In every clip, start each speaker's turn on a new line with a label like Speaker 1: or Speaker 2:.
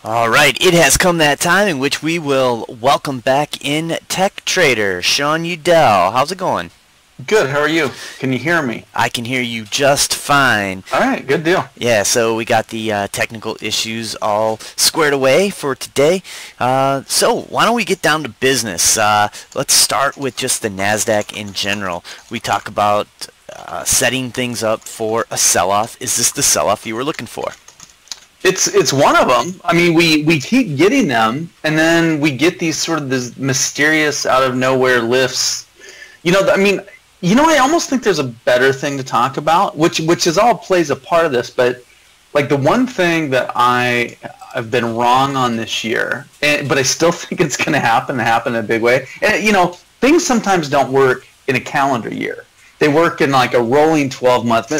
Speaker 1: All right, it has come that time in which we will welcome back in tech trader Sean Udell. How's it going?
Speaker 2: Good. How are you? Can you hear me?
Speaker 1: I can hear you just fine.
Speaker 2: All right. Good deal.
Speaker 1: Yeah, so we got the technical issues all squared away for today. So why don't we get down to business? Let's start with just the NASDAQ in general. We talk about setting things up for a sell-off. Is this the sell-off you were looking for?
Speaker 2: It's one of them. I mean, we keep getting them, and then we get these sort of this mysterious out of nowhere lifts. I almost think there's a better thing to talk about, which is all plays a part of this. But like the one thing that I've been wrong on this year, but I still think it's going to happen in a big way. And things sometimes don't work in a calendar year. They work in like a rolling 12-month.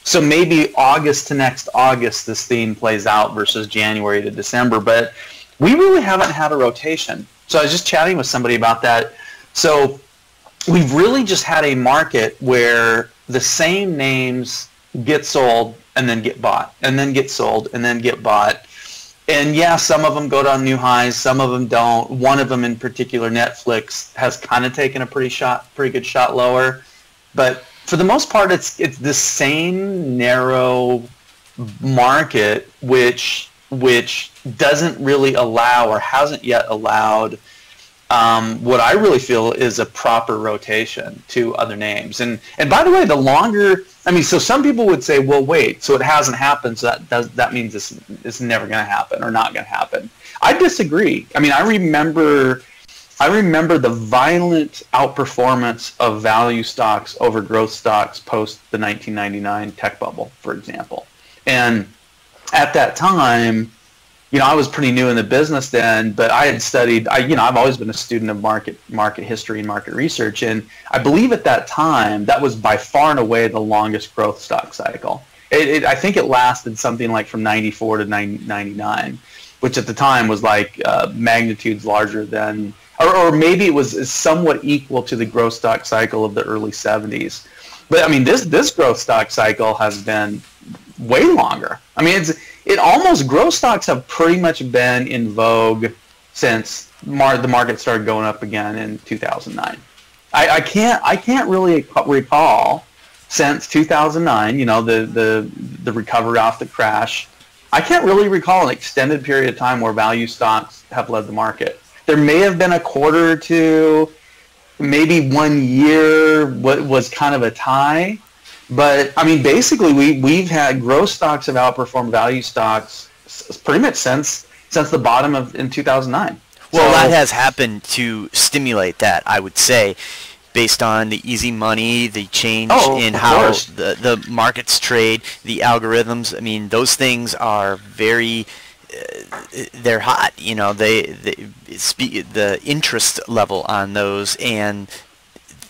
Speaker 2: So maybe August to next August, this theme plays out versus January to December. But we really haven't had a rotation. So I was just chatting with somebody about that. So we've really just had a market where the same names get sold and then get bought, and then get sold and then get bought. And yeah, some of them go to new highs, some of them don't. One of them in particular, Netflix, has kind of taken a pretty good shot lower. But for the most part, it's the same narrow market, which doesn't really allow or hasn't yet allowed what I really feel is a proper rotation to other names. And by the way, the longer, so some people would say, well, wait, so it hasn't happened, so that means it's never going to happen or not going to happen. I disagree. I remember the violent outperformance of value stocks over growth stocks post the 1999 tech bubble, for example. And at that time, I was pretty new in the business then, but I had studied, I've always been a student of market history and market research. And I believe at that time, that was by far and away the longest growth stock cycle. I think it lasted something like from 94 to 99, which at the time was like magnitudes larger than, or maybe it was somewhat equal to the growth stock cycle of the early 70s. But this growth stock cycle has been way longer. Growth stocks have pretty much been in vogue since the market started going up again in 2009. I can't really recall since 2009, the recovery off the crash. I can't really recall an extended period of time where value stocks have led the market. There may have been a quarter or two, maybe 1 year was kind of a tie. But basically, we've had growth stocks have outperformed value stocks pretty much since the bottom in 2009.
Speaker 1: Well, that has happened to stimulate that, I would say, based on the easy money, the change in how the markets trade, the algorithms. Those things are very. They're hot, the interest level on those, and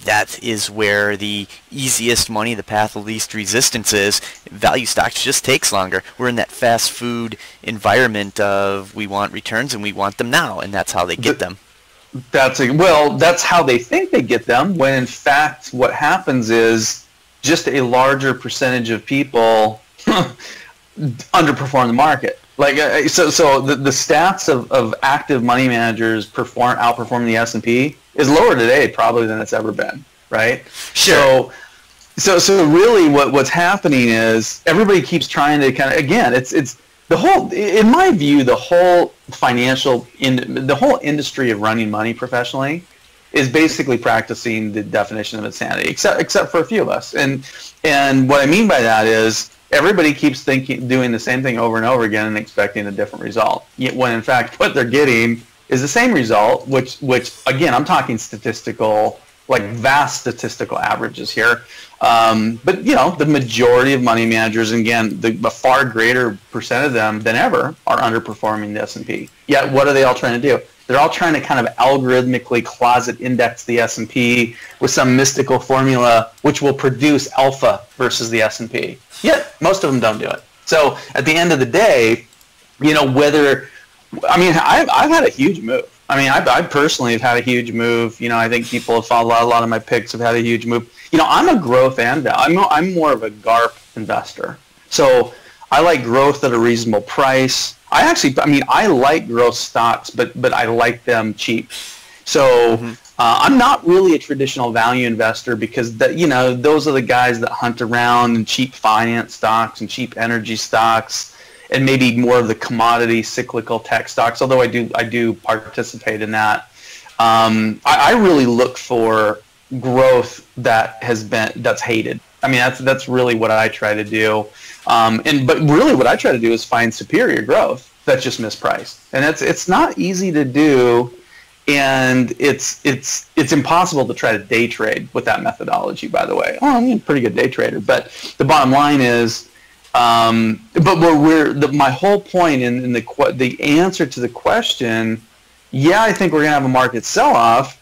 Speaker 1: that is where the easiest money, the path of least resistance is. Value stocks just takes longer. We're in that fast food environment of we want returns and we want them now, and that's how they get them.
Speaker 2: That's how they think they get them, when in fact what happens is just a larger percentage of people underperform the market. So the stats of active money managers outperforming the S&P is lower today probably than it's ever been, right?
Speaker 1: Sure.
Speaker 2: So really what's happening is everybody keeps trying to kind of, again, it's the whole, in my view, the whole industry of running money professionally is basically practicing the definition of insanity, except for a few of us. And what I mean by that is everybody keeps doing the same thing over and over again and expecting a different result. Yet when in fact what they're getting is the same result, which again, I'm talking statistical, like vast statistical averages here. But the majority of money managers, and again, the far greater percent of them than ever, are underperforming the S&P. Yet what are they all trying to do? They're all trying to kind of algorithmically closet index the S&P with some mystical formula which will produce alpha versus the S&P. Yet most of them don't do it. So at the end of the day, I've had a huge move. I personally have had a huge move. I think people have followed a lot of my picks have had a huge move. I'm a growth and value. I'm more of a GARP investor. So I like growth at a reasonable price. I like growth stocks, but I like them cheap. So I'm not really a traditional value investor because those are the guys that hunt around in cheap finance stocks and cheap energy stocks, and maybe more of the commodity cyclical tech stocks. Although I do participate in that. I really look for growth that's hated. I mean, that's really what I try to do. But really what I try to do is find superior growth that's just mispriced. And it's not easy to do, and it's impossible to try to day trade with that methodology, by the way. Oh, I'm a pretty good day trader, but the bottom line is my whole point in the answer to the question, yeah, I think we're going to have a market sell-off.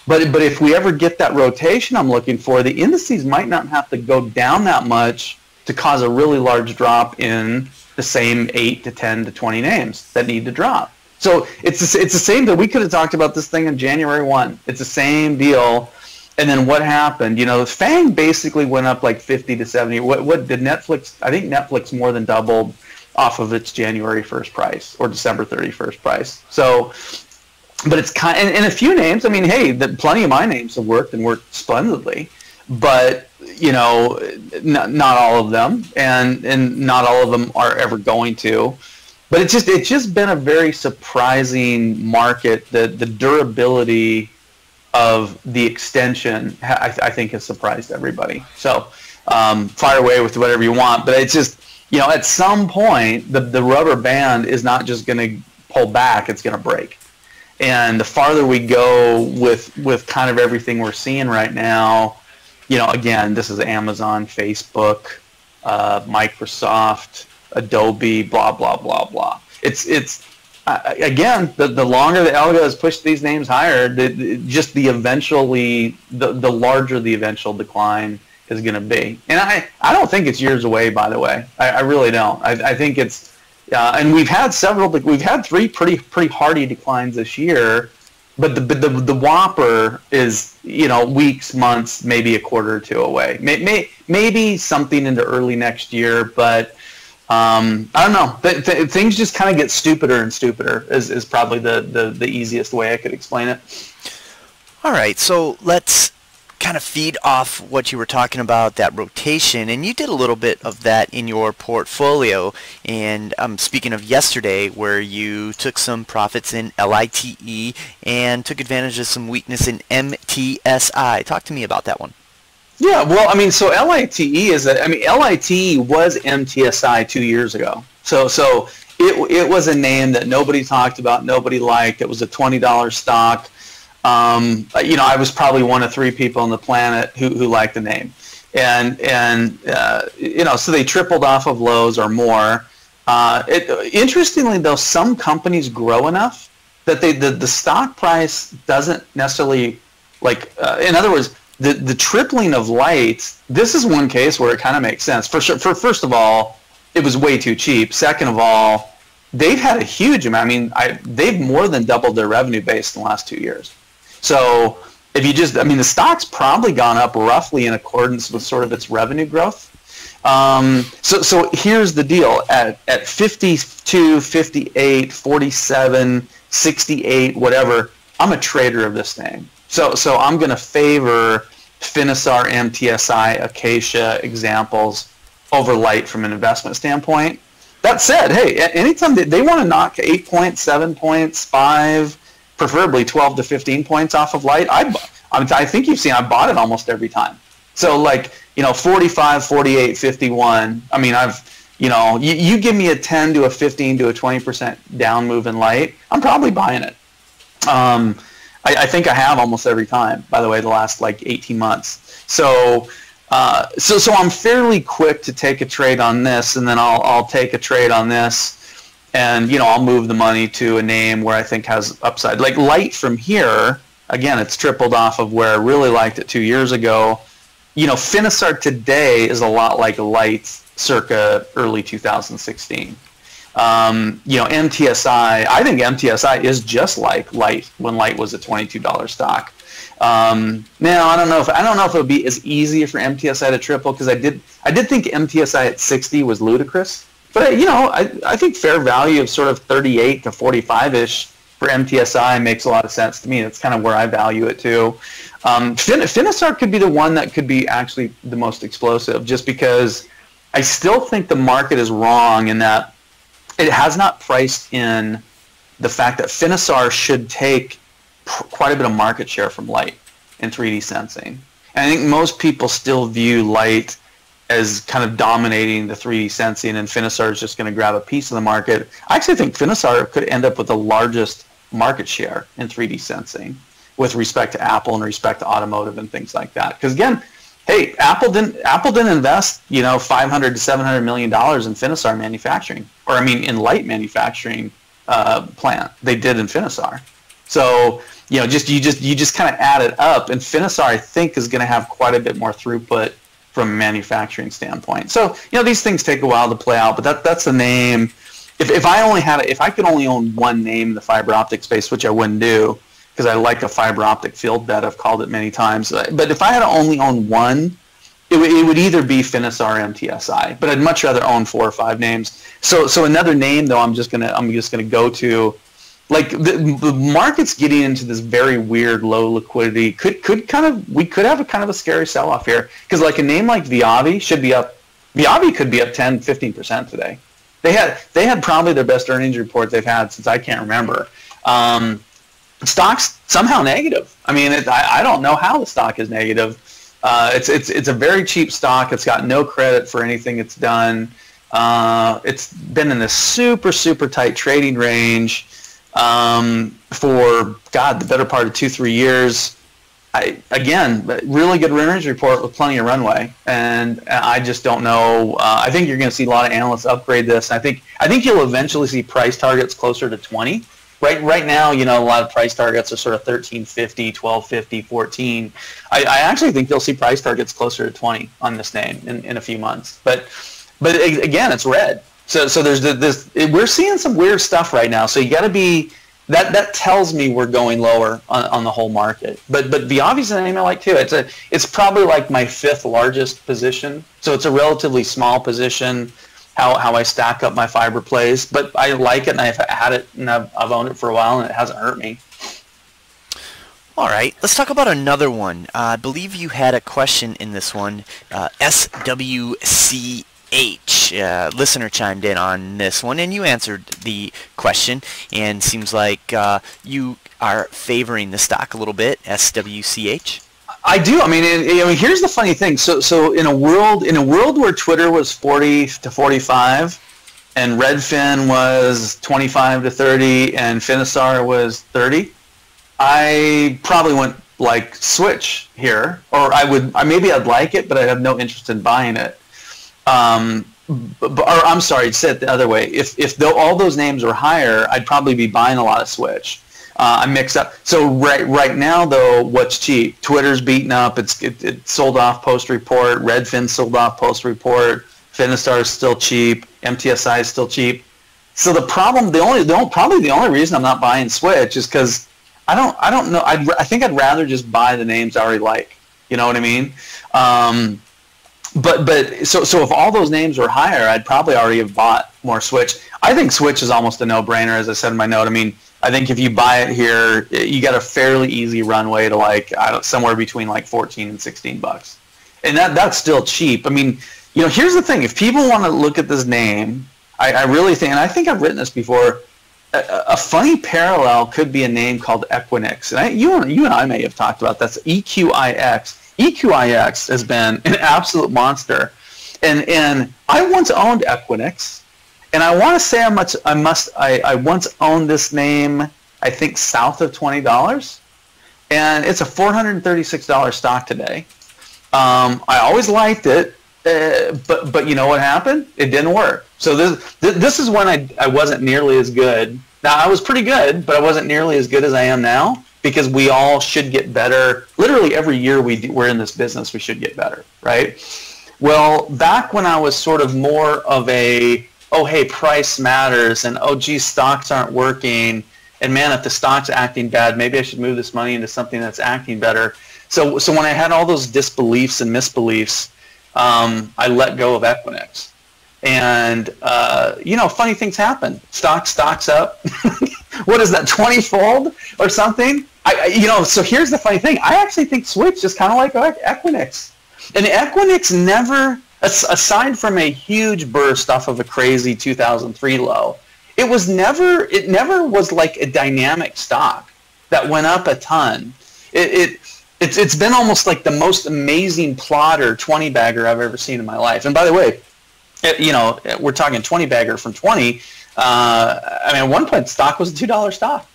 Speaker 2: But if we ever get that rotation I'm looking for, the indices might not have to go down that much to cause a really large drop in the same 8 to 10 to 20 names that need to drop. So it's the same that we could have talked about this thing on January 1. It's the same deal. And then what happened? FANG basically went up like 50 to 70. What did Netflix? I think Netflix more than doubled off of its January 1st price or December 31st price. So. But it's and a few names. I mean, hey, plenty of my names have worked and worked splendidly, but not all of them, and not all of them are ever going to. But it's just been a very surprising market. The durability of the extension, I think, has surprised everybody. So fire away with whatever you want, but it's just at some point the rubber band is not just going to pull back; it's going to break. And the farther we go with kind of everything we're seeing right now, again, this is Amazon, Facebook, Microsoft, Adobe, blah, blah, blah, blah. It's again, the longer the algo has pushed these names higher, the larger the eventual decline is going to be. And I don't think it's years away, by the way. I really don't. I think it's... and we've had 3 pretty hardy declines this year, but the whopper is weeks, months, maybe a quarter or two away. Maybe something into early next year, but I don't know. Things just kind of get stupider and stupider is probably the easiest way I could explain it.
Speaker 1: All right, so let's kind of feed off what you were talking about, that rotation, and you did a little bit of that in your portfolio. And speaking of yesterday, where you took some profits in LITE and took advantage of some weakness in MTSI. Talk to me about that one.
Speaker 2: Yeah, well, I mean, so LITE LITE was MTSI 2 years ago. So it was a name that nobody talked about, nobody liked. It was a $20 stock. I was probably one of 3 people on the planet who liked the name, and so they tripled off of lows or more. Interestingly, though, some companies grow enough that the stock price doesn't necessarily in other words, the tripling of lights. This is one case where it kind of makes sense. First of all, it was way too cheap. Second of all, they've had a huge amount. I mean, they've more than doubled their revenue base in the last 2 years. So if you the stock's probably gone up roughly in accordance with sort of its revenue growth. So here's the deal. At 52, 58, 47, 68, whatever, I'm a trader of this thing. So I'm going to favor Finisar, MTSI, Acacia examples over Light from an investment standpoint. That said, hey, anytime they want to knock 8 points, 7 points, 5, preferably 12 to 15 points off of Light, I think you've seen I bought it almost every time. So 45, 48, 51. I mean, you give me a 10 to a 15 to a 20% down move in Light, I'm probably buying it. I think I have almost every time, by the way, the last 18 months. So I'm fairly quick to take a trade on this, and then I'll take a trade on this, and I'll move the money to a name where I think has upside. Like Light from here, again, it's tripled off of where I really liked it 2 years ago. Finisar today is a lot like Light circa early 2016. MTSI, I think MTSI is just like Light when Light was a $22 stock. Now I don't know if it would be as easy for MTSI to triple, because I did think MTSI at 60 was ludicrous. But I think fair value of sort of 38 to 45-ish for MTSI makes a lot of sense to me. That's kind of where I value it too. Finisar could be the one that could be actually the most explosive, just because I still think the market is wrong in that it has not priced in the fact that Finisar should take quite a bit of market share from Light in 3D sensing. And I think most people still view Light as kind of dominating the 3D sensing, and Finisar is just going to grab a piece of the market. I actually think Finisar could end up with the largest market share in 3D sensing with respect to Apple and respect to automotive and things like that. Because again, hey, Apple didn't invest, $500 to $700 million in Finisar manufacturing, or I mean in Light manufacturing plant. They did in Finisar. So you just kind of add it up, and Finisar I think is going to have quite a bit more throughput from a manufacturing standpoint. So these things take a while to play out, but that's the name. If I could only own one name in the fiber optic space, which I wouldn't do, because I like a fiber optic field bed. I've called it many times. But if I had to only own one, it would either be Finisar or MTSI. But I'd much rather own 4 or 5 names. So another name though, I'm just gonna go to, like the market's getting into this very weird low liquidity. We could have a kind of a scary sell off here, because like a name like Viavi should be up. Viavi could be up 10-15% today. They had probably their best earnings report they've had since I can't remember. Stock's somehow negative. I mean, I don't know how the stock is negative. It's a very cheap stock. It's got no credit for anything it's done. It's been in this super tight trading range for the better part of 2-3 years. Again, really good earnings report with plenty of runway, and I just don't know. I think you're going to see a lot of analysts upgrade this. I think you'll eventually see price targets closer to 20. Right now, a lot of price targets are sort of 13.50, 12.50, 14. I actually think you'll see price targets closer to 20 on this name in a few months. But again, it's red. So there's we're seeing some weird stuff right now. So you got to be. That tells me we're going lower on the whole market. But Viavi's a name I like too. It's probably like my 5th largest position. So it's a relatively small position, how I stack up my fiber plays. But I like it, and I've had it, and I've owned it for a while, and it hasn't hurt me.
Speaker 1: All right, let's talk about another one. I believe you had a question in this one, SWC. Listener chimed in on this one, and you answered the question, and seems like you are favoring the stock a little bit, SWCH.
Speaker 2: I do. I mean, here's the funny thing. So in a world where Twitter was 40 to 45, and Redfin was 25 to 30, and Finisar was 30, I probably went like switch here, or maybe I'd like it, but I'd have no interest in buying it. Or I'm sorry, say it the other way. If all those names were higher, I'd probably be buying a lot of switch. I mix up. So right now though, what's cheap? Twitter's beaten up. It sold off post report. Redfin sold off post report. Finisar is still cheap. MTSI is still cheap. So probably the only reason I'm not buying switch is because I don't know. I think I'd rather just buy the names I already like. You know what I mean? So if all those names were higher, I'd probably already have bought more switch. I think switch is almost a no-brainer, as I said in my note. I mean, I think if you buy it here, you got a fairly easy runway to somewhere between like 14 and 16 bucks, and that's still cheap. I mean, here's the thing: if people want to look at this name, I really think, and I think I've written this before, a funny parallel could be a name called Equinix, and you and I may have talked about that. That's EQIX. EQIX has been an absolute monster, and I once owned Equinix, and I want to say I once owned this name, I think south of $20, and it's a $436 stock today. I always liked it, but you know what happened? It didn't work. So this is when I wasn't nearly as good. Now I was pretty good, but I wasn't nearly as good as I am now. Because we all should get better. Literally every year we're in this business, we should get better, right? Well, back when I was sort of more of a, oh, hey, price matters, and oh, geez, stocks aren't working, and man, if the stock's acting bad, maybe I should move this money into something that's acting better. So when I had all those disbeliefs and misbeliefs, I let go of Equinix. And funny things happen. Stocks up. What is that, 20-fold or something? So here's the funny thing. I actually think Switch is kind of like Equinix. And Equinix never, aside from a huge burst off of a crazy 2003 low, it never was like a dynamic stock that went up a ton. It's been almost like the most amazing plotter 20-bagger I've ever seen in my life. And by the way, we're talking 20-bagger from 20. At one point, stock was a $2 stock.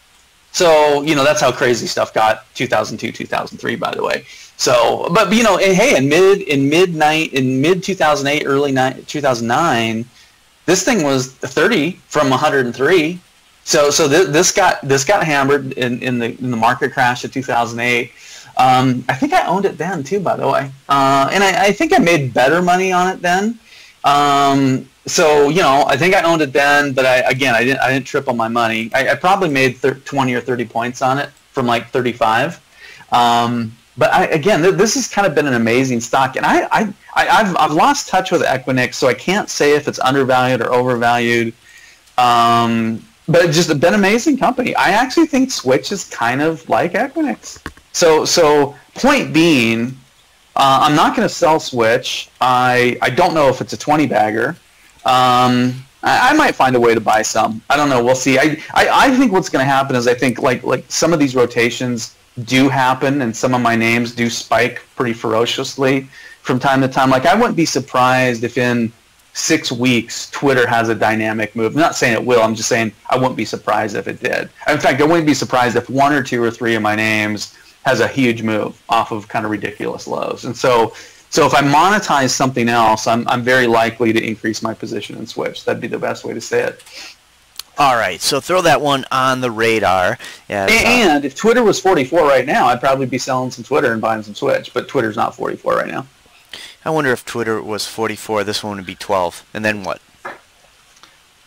Speaker 2: So, that's how crazy stuff got 2002, 2003, by the way. So, but, hey, in mid 2008, early 2009, this thing was 30 from 103. So this got hammered in the market crash of 2008. I think I owned it then too, by the way. And I think I made better money on it then. I think I owned it then, but I didn't triple my money. I probably made 20 or 30 points on it from like 35. This has kind of been an amazing stock, and I've lost touch with Equinix, so I can't say if it's undervalued or overvalued. But it's just been an amazing company. I actually think Switch is kind of like Equinix. So point being, I'm not going to sell Switch. I don't know if it's a 20-bagger. I might find a way to buy some. I don't know. We'll see. I think what's going to happen is I think like some of these rotations do happen, and some of my names do spike pretty ferociously from time to time. Like I wouldn't be surprised if in 6 weeks Twitter has a dynamic move. I'm not saying it will. I'm just saying I wouldn't be surprised if it did. In fact, I wouldn't be surprised if 1 or 2 or 3 of my names has a huge move off of kind of ridiculous lows. And so if I monetize something else, I'm very likely to increase my position in Switch. That'd be the best way to say it.
Speaker 1: All right, so throw that one on the radar.
Speaker 2: And if Twitter was 44 right now, I'd probably be selling some Twitter and buying some Switch, but Twitter's not 44 right now.
Speaker 1: I wonder if Twitter was 44, this one would be 12, and then what?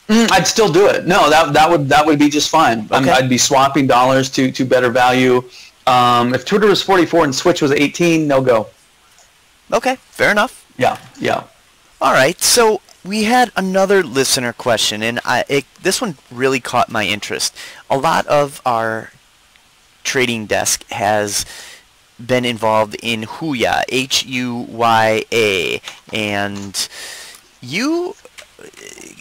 Speaker 2: I'd still do it. No, that would be just fine.
Speaker 1: Okay.
Speaker 2: I'd be swapping dollars to better value. If Twitter was 44 and Switch was 18, no go.
Speaker 1: Okay, fair enough.
Speaker 2: Yeah.
Speaker 1: All right, so we had another listener question, and this one really caught my interest. A lot of our trading desk has been involved in Huya, H-U-Y-A, and you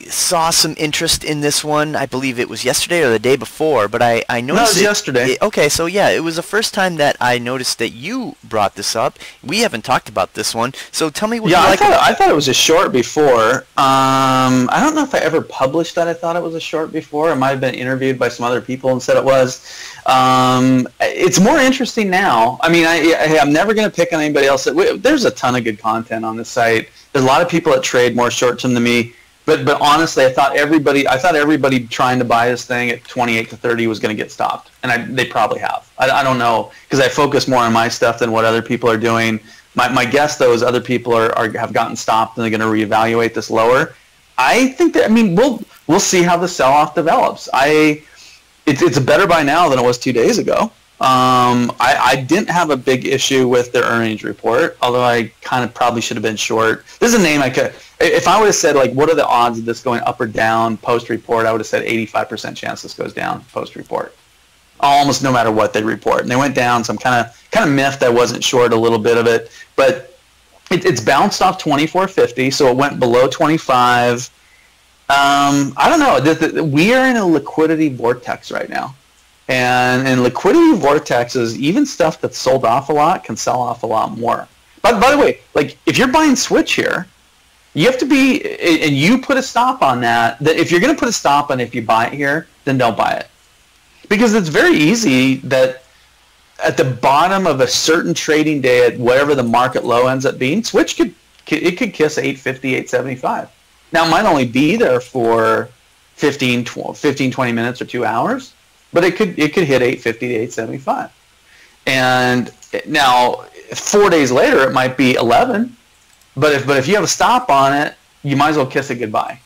Speaker 1: saw some interest in this one. I believe it was yesterday or the day before, but I noticed
Speaker 2: no, it was yesterday.
Speaker 1: Okay, so yeah, it was the first time that I noticed that you brought this up. We haven't talked about this one, so tell me what you like.
Speaker 2: I thought it was a short before. I don't know if I ever published that I thought it was a short before. I might have been interviewed by some other people and said it was. It's more interesting now. I mean, I'm never going to pick on anybody else. There's a ton of good content on this site. There's a lot of people that trade more short-term than me. But honestly, I thought everybody trying to buy this thing at 28 to 30 was going to get stopped, and they probably have. I don't know, because I focus more on my stuff than what other people are doing. My guess though is other people have gotten stopped and they're going to reevaluate this lower. I think that we'll see how the sell-off develops. It's better by now than it was 2 days ago. I didn't have a big issue with their earnings report, although I kind of probably should have been short. This is a name I could, if I would have said like, what are the odds of this going up or down post-report, I would have said 85% chance this goes down post-report, almost no matter what they report. And they went down, so I'm kind of miffed I wasn't short a little bit of it, but it's bounced off 24.50, so it went below 25. I don't know. We are in a liquidity vortex right now. And liquidity vortexes, even stuff that's sold off a lot can sell off a lot more. By the way, like if you're buying Switch here, you have to be, and you put a stop on that if you're going to put a stop on if you buy it here, then don't buy it. Because it's very easy that at the bottom of a certain trading day at whatever the market low ends up being, Switch could kiss 850, 875. Now it might only be there for 15, 20 minutes or 2 hours. But it could hit 850 to 875, and now 4 days later it might be 11. But if you have a stop on it, you might as well kiss it goodbye.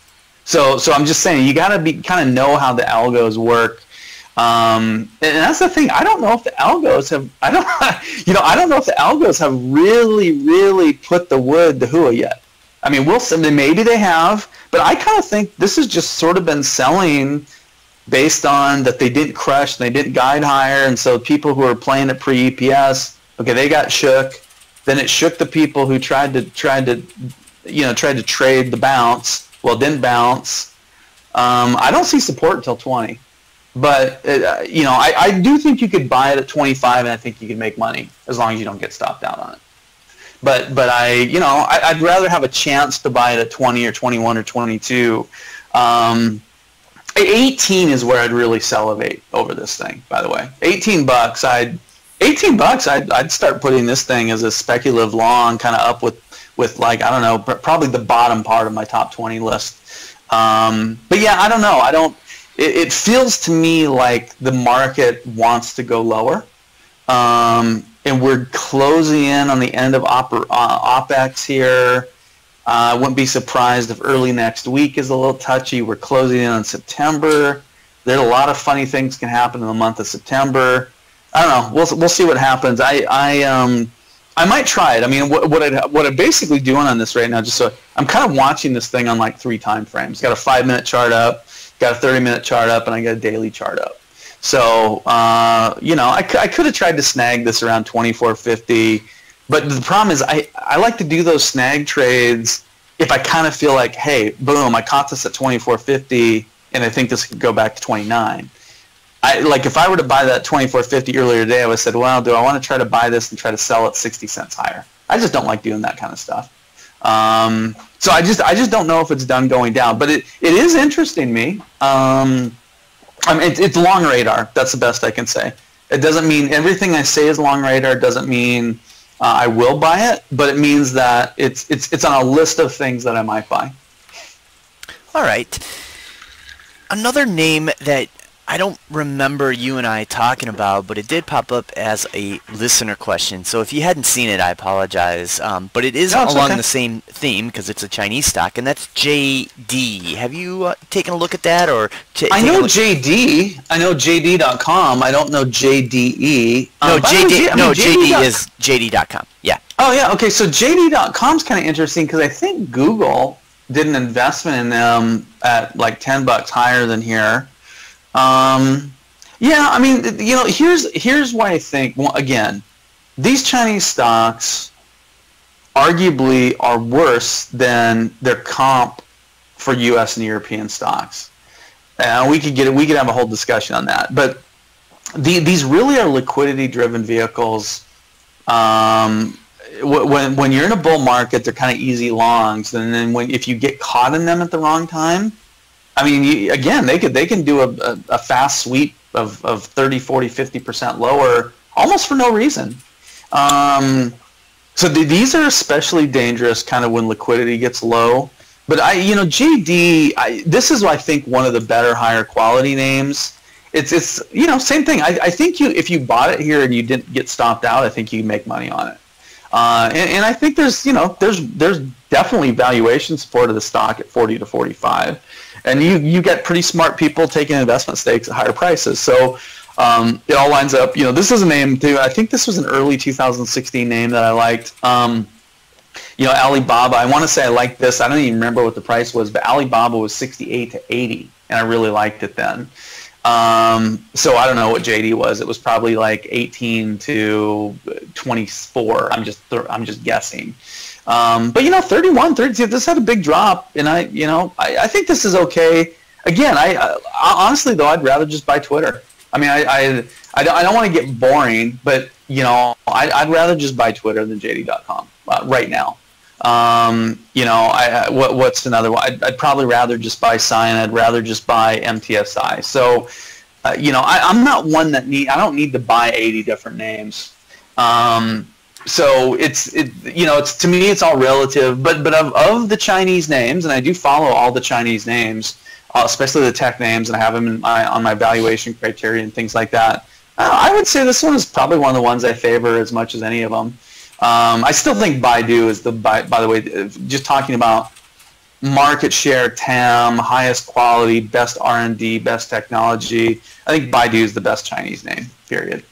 Speaker 2: So I'm just saying you got to kind of know how the algos work, and that's the thing. I don't know if the algos have. I don't know if the algos have really put the wood to Hua yet. I mean, we'll see. Maybe they have, but I kind of think this has just sort of been selling based on that they didn't crush, they didn't guide higher, and so people who are playing it pre-EPS, okay, they got shook. Then it shook the people who tried to trade the bounce. Well, it didn't bounce. I don't see support until 20, but I do think you could buy it at 25, and I think you can make money as long as you don't get stopped out on it. But I'd rather have a chance to buy it at 20 or 21 or 22. 18 is where I'd really salivate over this thing. By the way, $18. I'd start putting this thing as a speculative long, kind of up with like, I don't know, probably the bottom part of my top 20 list. But yeah, I don't know. It feels to me like the market wants to go lower. And we're closing in on the end of OPEX here. I wouldn't be surprised if early next week is a little touchy. We're closing in on September. There's a lot of funny things can happen in the month of September. I don't know. We'll see what happens. I might try it. I mean, what I'm basically doing on this right now, just so I'm kind of watching this thing on like 3 time frames. Got a 5-minute chart up, got a 30-minute chart up, and I got a daily chart up. So I could have tried to snag this around 24.50. But the problem is I like to do those snag trades if I kind of feel like, hey, boom, I caught this at 24.50 and I think this could go back to 29. If I were to buy that 24.50 earlier today, I would have said, well, do I want to try to buy this and try to sell it 60 cents higher? I just don't like doing that kind of stuff. So I just don't know if it's done going down. But it is interesting to me. It's long radar. That's the best I can say. It doesn't mean everything I say is long radar. It doesn't mean I will buy it, but it means that it's on a list of things that I might buy.
Speaker 1: All right. Another name that I don't remember you and I talking about, but it did pop up as a listener question. So if you hadn't seen it, I apologize. But it is along the same theme because it's a Chinese stock, and that's JD. Have you taken a look at that?
Speaker 2: I know JD. I know JD.com. I don't know JDE.
Speaker 1: No, JD is JD.com. Yeah.
Speaker 2: Oh, yeah. Okay, so JD.com is kind of interesting because I think Google did an investment in them at like $10 higher than here. Yeah, I mean, here's why I think, well, again, these Chinese stocks arguably are worse than their comp for U.S. and European stocks. We could have a whole discussion on that. But these really are liquidity-driven vehicles. When you're in a bull market, they're kind of easy longs, and then if you get caught in them at the wrong time, I mean, again, they can do a fast sweep of 30, 40, 50% lower almost for no reason. So these are especially dangerous kind of when liquidity gets low. But JD, this is I think one of the better higher quality names. It's same thing. I think if you bought it here and you didn't get stopped out, I think you can make money on it. And I think there's definitely valuation support of the stock at 40 to 45. And you get pretty smart people taking investment stakes at higher prices. So it all lines up. This is a name too. I think this was an early 2016 name that I liked. Alibaba. I want to say I liked this. I don't even remember what the price was, but Alibaba was 68 to 80, and I really liked it then. So I don't know what JD was. It was probably like 18 to 24. I'm just guessing. But 31, 32, this had a big drop, and I think this is okay. Again, I honestly though, I'd rather just buy Twitter. I mean, I don't want to get boring, but I'd rather just buy Twitter than JD.com right now. What's another one? I'd probably rather just buy Sign. I'd rather just buy MTSI. So, I'm not one that I don't need to buy 80 different names. So it's to me it's all relative. But of the Chinese names, and I do follow all the Chinese names, especially the tech names, and I have them on my valuation criteria and things like that. I would say this one is probably one of the ones I favor as much as any of them. I still think Baidu is by the way, just talking about market share, TAM, highest quality, best R&D, best technology. I think Baidu is the best Chinese name, period,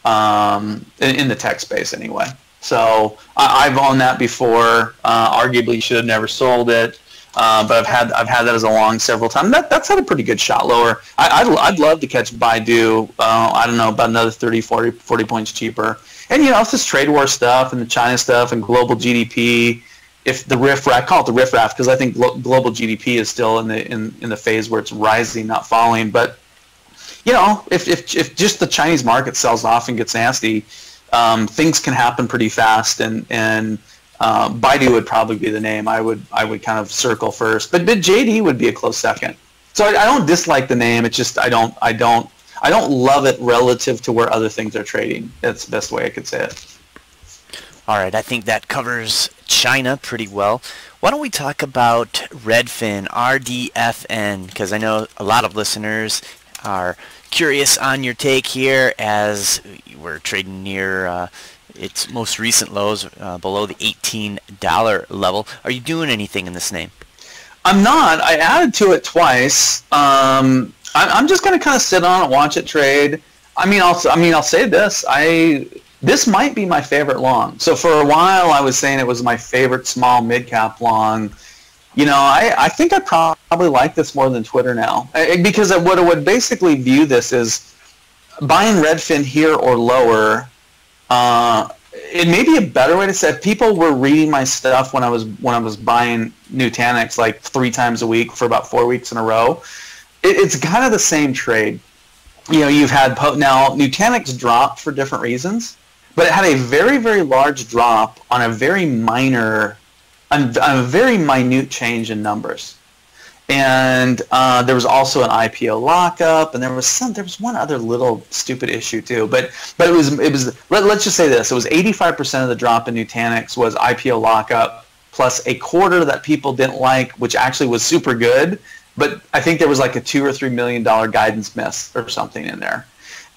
Speaker 2: in the tech space anyway. So I've owned that before. Arguably, should have never sold it. But I've had that as a long several times. That's had a pretty good shot lower. I'd love to catch Baidu. I don't know, about another 30, 40 points cheaper. And you know, if this trade war stuff and the China stuff and global GDP, if the riffraff, I call it the riffraff because I think global GDP is still in the phase where it's rising, not falling. But you know, if just the Chinese market sells off and gets nasty, things can happen pretty fast, and Baidu would probably be the name I would kind of circle first, but JD would be a close second. So I don't dislike the name. It's just I don't love it relative to where other things are trading. That's the best way I could say it.
Speaker 1: All right, I think that covers China pretty well. Why don't we talk about Redfin, RDFN, because I know a lot of listeners are curious on your take here as we're trading near its most recent lows below the $18 level. Are you doing anything in this name?
Speaker 2: I'm not. I added to it twice. I'm just going to kind of sit on it, watch it trade. I'll say this. This might be my favorite long. So for a while, I was saying it was my favorite small mid-cap long. You know, I think I probably like this more than Twitter now, because what I would basically view this is buying Redfin here or lower. It may be a better way to say, if people were reading my stuff when I was buying Nutanix like 3 times a week for about 4 weeks in a row, it's kind of the same trade. You know, you've had now Nutanix dropped for different reasons, but it had a very, very large drop on a very minor, on a very minute change in numbers. And there was also an IPO lockup, and there was one other little stupid issue too. But it was let's just say this: it was 85% of the drop in Nutanix was IPO lockup plus a quarter that people didn't like, which actually was super good. But I think there was like a $2 or $3 million guidance miss or something in there,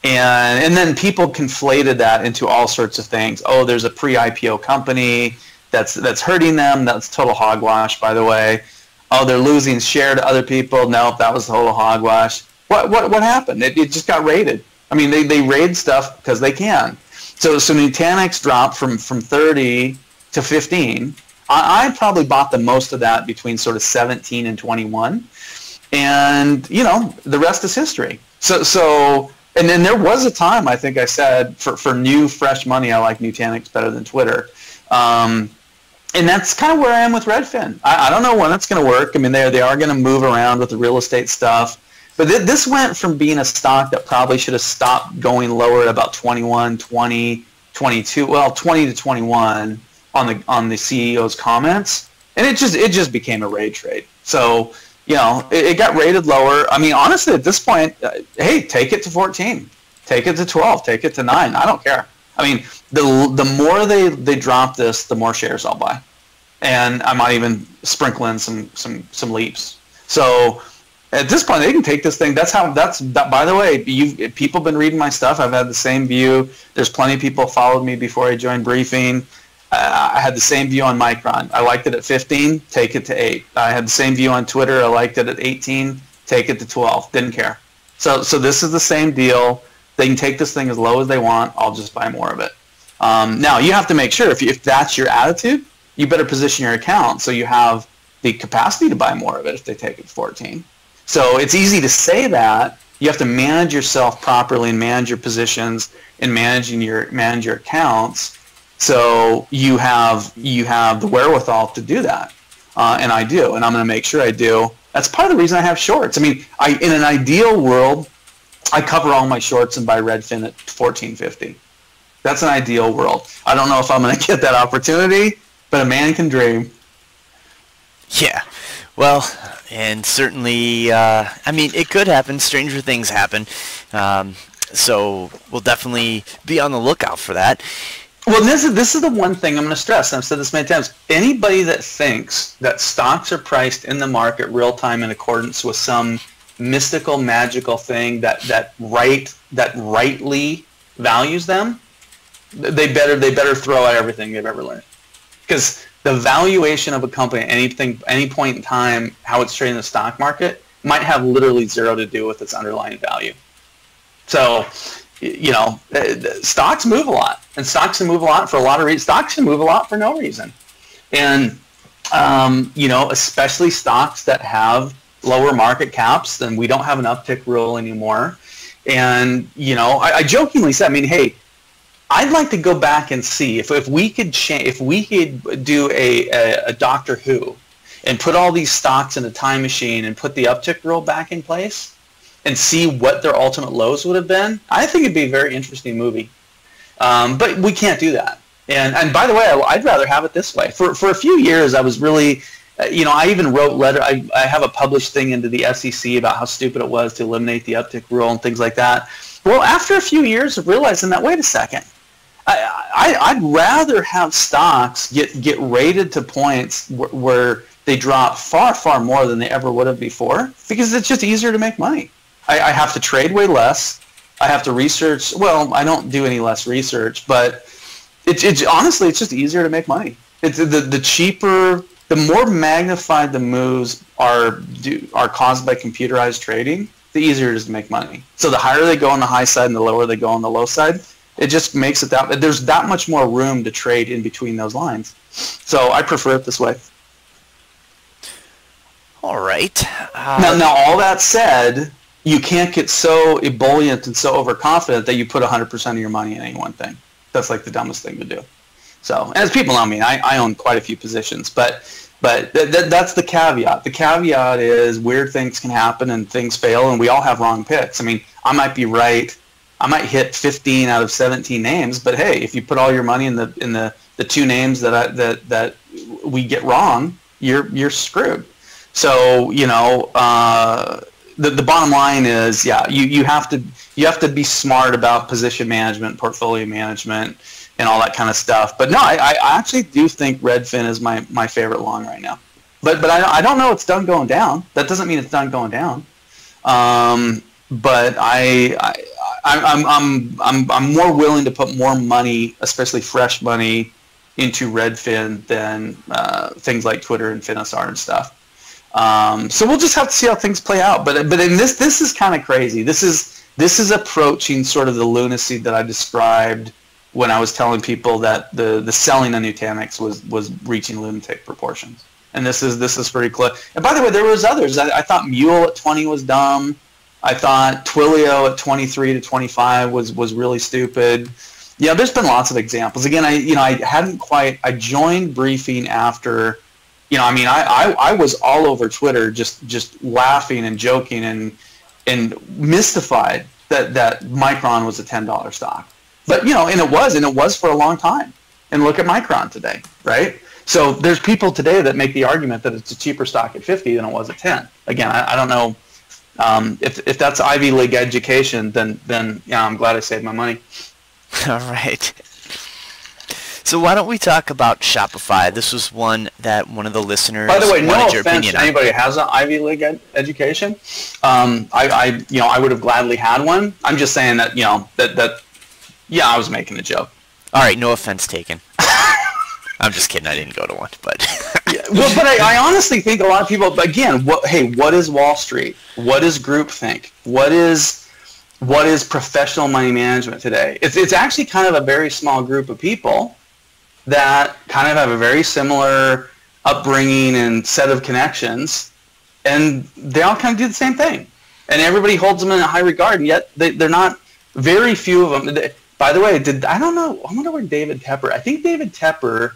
Speaker 2: and then people conflated that into all sorts of things. Oh, there's a pre-IPO company that's hurting them. That's total hogwash, by the way. Oh, they're losing share to other people. Nope, that was total hogwash. What happened? It just got raided. I mean, they raid stuff because they can. So Nutanix dropped from 30 to 15. I probably bought the most of that between sort of 17 and 21. And, you know, the rest is history. So and then there was a time, I think I said, for new, fresh money, I like Nutanix better than Twitter. And that's kind of where I am with Redfin. I don't know when it's going to work. I mean, they are going to move around with the real estate stuff. But this went from being a stock that probably should have stopped going lower at about 21, 20, 22, well, 20 to 21 on the CEO's comments. And it just became a raid trade. So, you know, it got rated lower. I mean, honestly, at this point, hey, take it to 14. Take it to 12. Take it to 9. I don't care. I mean, the more they drop this, the more shares I'll buy, and I might even sprinkle in some leaps. So at this point, they can take this thing. By the way, people have been reading my stuff. I've had the same view. There's plenty of people followed me before I joined Briefing. I had the same view on Micron. I liked it at 15. Take it to 8. I had the same view on Twitter. I liked it at 18. Take it to 12. Didn't care. So this is the same deal. They can take this thing as low as they want. I'll just buy more of it. Now, you have to make sure, if that's your attitude, you better position your account so you have the capacity to buy more of it if they take it to 14. So it's easy to say that. You have to manage yourself properly and manage your positions and manage your accounts so you have the wherewithal to do that. And I do, and I'm going to make sure I do. That's part of the reason I have shorts. I mean, in an ideal world, I cover all my shorts and buy Redfin at $14.50. That's an ideal world. I don't know if I'm going to get that opportunity, but a man can dream.
Speaker 1: Yeah, well, and certainly, I mean, it could happen. Stranger things happen. So we'll definitely be on the lookout for that.
Speaker 2: Well, this is the one thing I'm going to stress, and I've said this many times. Anybody that thinks that stocks are priced in the market real time in accordance with some mystical, magical thing that rightly values them, they better throw out everything they've ever learned. Because the valuation of a company at any point in time, how it's trading in the stock market, might have literally zero to do with its underlying value. So you know, stocks move a lot, and stocks can move a lot for a lot of reasons. Stocks can move a lot for no reason. And, you know, especially stocks that have lower market caps, then we don't have an uptick rule anymore. And, you know, I jokingly said, I mean, hey, I'd like to go back and see if we could if we could do a Doctor Who and put all these stocks in a time machine and put the uptick rule back in place and see what their ultimate lows would have been. I think it'd be a very interesting movie. But we can't do that. And by the way, I'd rather have it this way. For a few years, I was really, you know, I even wrote I have a published thing into the SEC about how stupid it was to eliminate the uptick rule and things like that. Well, after a few years of realizing that, wait a second, I'd rather have stocks get rated to points where they drop far, far more than they ever would have before, because it's just easier to make money. I have to trade way less. I have to research. Well, I don't do any less research, but it's honestly, it's just easier to make money. It's the cheaper, the more magnified the moves are caused by computerized trading, the easier it is to make money. So the higher they go on the high side and the lower they go on the low side, it just makes it that there's that much more room to trade in between those lines. So I prefer it this way.
Speaker 1: All right.
Speaker 2: Now, all that said, you can't get so ebullient and so overconfident that you put 100% of your money in any one thing. That's like the dumbest thing to do. So, as people know me, I own quite a few positions, but that's the caveat. The caveat is weird things can happen and things fail, and we all have wrong picks. I mean, I might be right. I might hit 15 out of 17 names, but hey, if you put all your money in the two names that we get wrong, you're screwed. So, you know, the bottom line is, yeah, you have to be smart about position management, portfolio management, and all that kind of stuff. But no, I actually do think Redfin is my favorite long right now. But I don't know it's done going down. That doesn't mean it's done going down. But I'm more willing to put more money, especially fresh money, into Redfin than things like Twitter and Finisar and stuff. So we'll just have to see how things play out. But in this is kind of crazy. This is approaching sort of the lunacy that I described when I was telling people that the selling of Nutanix was reaching lunatic proportions. And this is pretty close. And by the way, there was others. I thought Mule at 20 was dumb. I thought Twilio at 23 to 25 was really stupid. Yeah, there's been lots of examples. Again, I joined Briefing after, you know, I mean, I was all over Twitter just laughing and joking and mystified that Micron was a $10 stock. But, you know, and it was for a long time. And look at Micron today, right? So there's people today that make the argument that it's a cheaper stock at 50 than it was at 10. Again, I don't know if that's Ivy League education, then yeah, I'm glad I saved my money.
Speaker 1: All right. So why don't we talk about Shopify? This was one that one of the listeners
Speaker 2: By the way, no
Speaker 1: wanted your
Speaker 2: offense
Speaker 1: opinion
Speaker 2: to
Speaker 1: on.
Speaker 2: anybody who has an Ivy League education. I would have gladly had one. I'm just saying that, you know, that yeah, I was making a joke.
Speaker 1: All right, no offense taken. I'm just kidding. I didn't go to one, but
Speaker 2: Yeah, well, but I honestly think a lot of people. Again, what is Wall Street? What is groupthink? What is professional money management today? It's actually kind of a very small group of people that kind of have a very similar upbringing and set of connections, and they all kind of do the same thing, and everybody holds them in a high regard, and yet they're not. Very few of them. By the way, I don't know. I wonder where David Tepper. I think David Tepper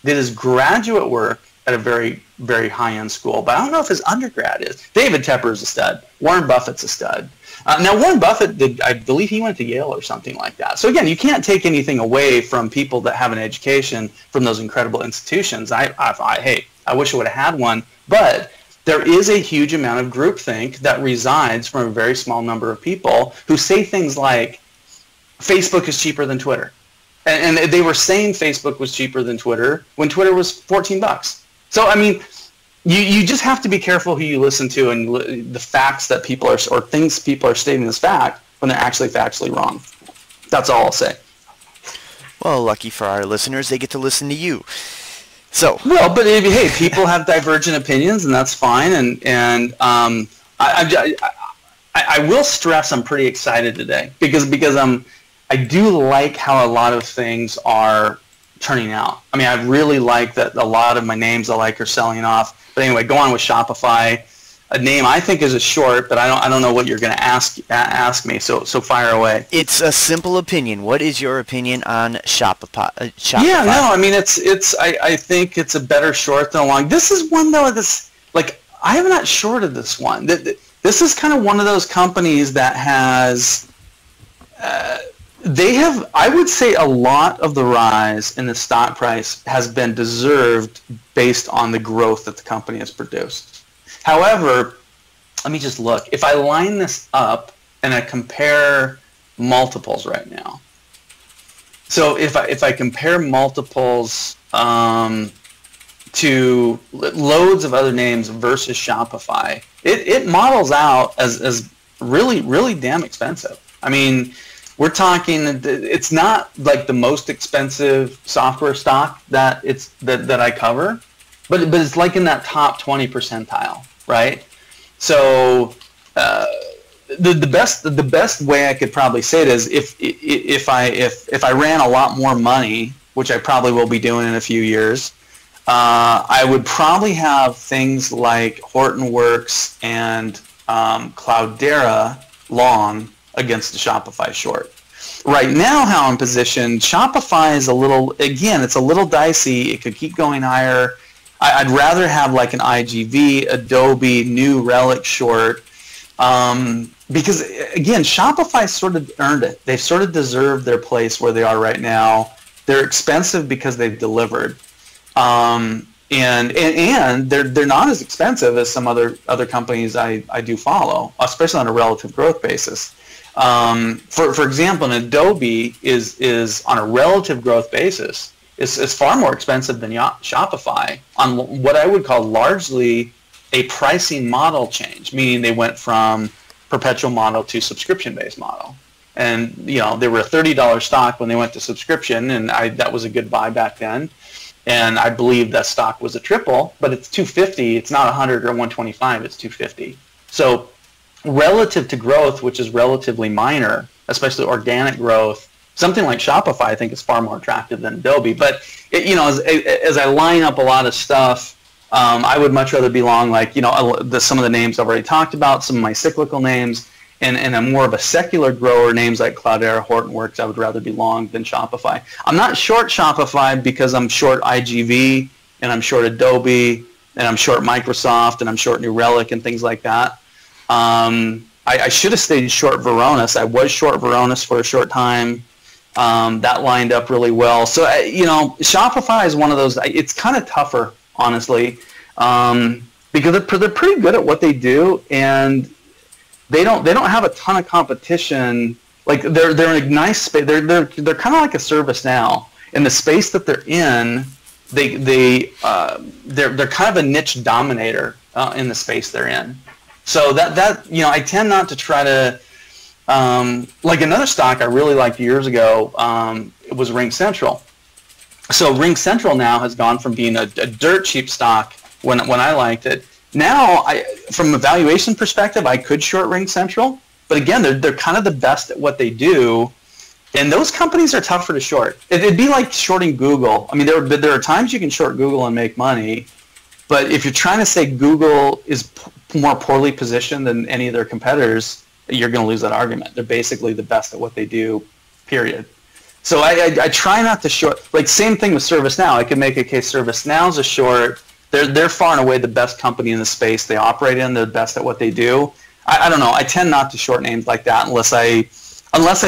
Speaker 2: did his graduate work at a very, very high-end school, but I don't know if his undergrad is. David Tepper is a stud. Warren Buffett's a stud. Now, Warren Buffett I believe he went to Yale or something like that. So again, you can't take anything away from people that have an education from those incredible institutions. I wish I would have had one, but there is a huge amount of groupthink that resides from a very small number of people who say things like, Facebook is cheaper than Twitter. And they were saying Facebook was cheaper than Twitter when Twitter was $14. So, I mean, you just have to be careful who you listen to and the facts that people are, or things people are stating as fact when they're actually factually wrong. That's all I'll say.
Speaker 1: well, lucky for our listeners, they get to listen to you. So
Speaker 2: well, but people have divergent opinions, and that's fine. And I will stress I'm pretty excited today because I do like how a lot of things are turning out. I mean, I really like that a lot of my names I like are selling off. But anyway, go on with Shopify. A name I think is a short, but I don't know what you're going to ask me. So fire away.
Speaker 1: It's a simple opinion. What is your opinion on Shopify?
Speaker 2: Yeah, no, I mean I think it's a better short than a long. This is one though. This like I have not shorted this one. This is kind of one of those companies that has. They have, I would say, a lot of the rise in the stock price has been deserved based on the growth that the company has produced. However, let me just look. If I line this up and I compare multiples right now, so if I compare multiples to loads of other names versus Shopify, it models out as really, really damn expensive. I mean, we're talking, it's not like the most expensive software stock that I cover, but it's like in that top 20 percentile, right? So the best way I could probably say it is if I ran a lot more money, which I probably will be doing in a few years, I would probably have things like Hortonworks and Cloudera long against the Shopify short. Right now, how I'm positioned, Shopify is a little, again, it's a little dicey. It could keep going higher. I'd rather have like an IGV, Adobe, New Relic short, because again, Shopify sort of earned it. They've sort of deserved their place where they are right now. They're expensive because they've delivered, and they're not as expensive as some other companies I do follow, especially on a relative growth basis. For example, an Adobe is on a relative growth basis is far more expensive than Shopify on what I would call largely a pricing model change, meaning they went from perpetual model to subscription-based model. And they were a $30 stock when they went to subscription, and that was a good buy back then. And I believe that stock was a triple, but it's 250. It's not 100 or 125. It's 250. So relative to growth, which is relatively minor, especially organic growth, something like Shopify I think is far more attractive than Adobe. But as I line up a lot of stuff, I would much rather be long like some of the names I've already talked about, some of my cyclical names, and I'm more of a secular grower, names like Cloudera, Hortonworks. I would rather be long than Shopify. I'm not short Shopify because I'm short IGV and I'm short Adobe and I'm short Microsoft and I'm short New Relic and things like that. I should have stayed short Varonis. I was short Varonis for a short time. That lined up really well. So Shopify is one of those. It's kind of tougher, honestly, because they're pretty good at what they do, and they don't have a ton of competition. Like they're in a nice space. They're kind of like a ServiceNow in the space that they're in. They're kind of a niche dominator in the space they're in. So that I tend not to try to like another stock I really liked years ago. It was RingCentral. So RingCentral now has gone from being a dirt cheap stock when I liked it. Now, from a valuation perspective, I could short RingCentral, but again, they're kind of the best at what they do, and those companies are tougher to short. It'd be like shorting Google. I mean, there are times you can short Google and make money, but if you're trying to say Google is more poorly positioned than any of their competitors, you're going to lose that argument. They're basically the best at what they do, period. So I try not to short. Like same thing with ServiceNow. I could make a case ServiceNow's a short. They're far and away the best company in the space they operate in. They're the best at what they do. I don't know. I tend not to short names like that unless I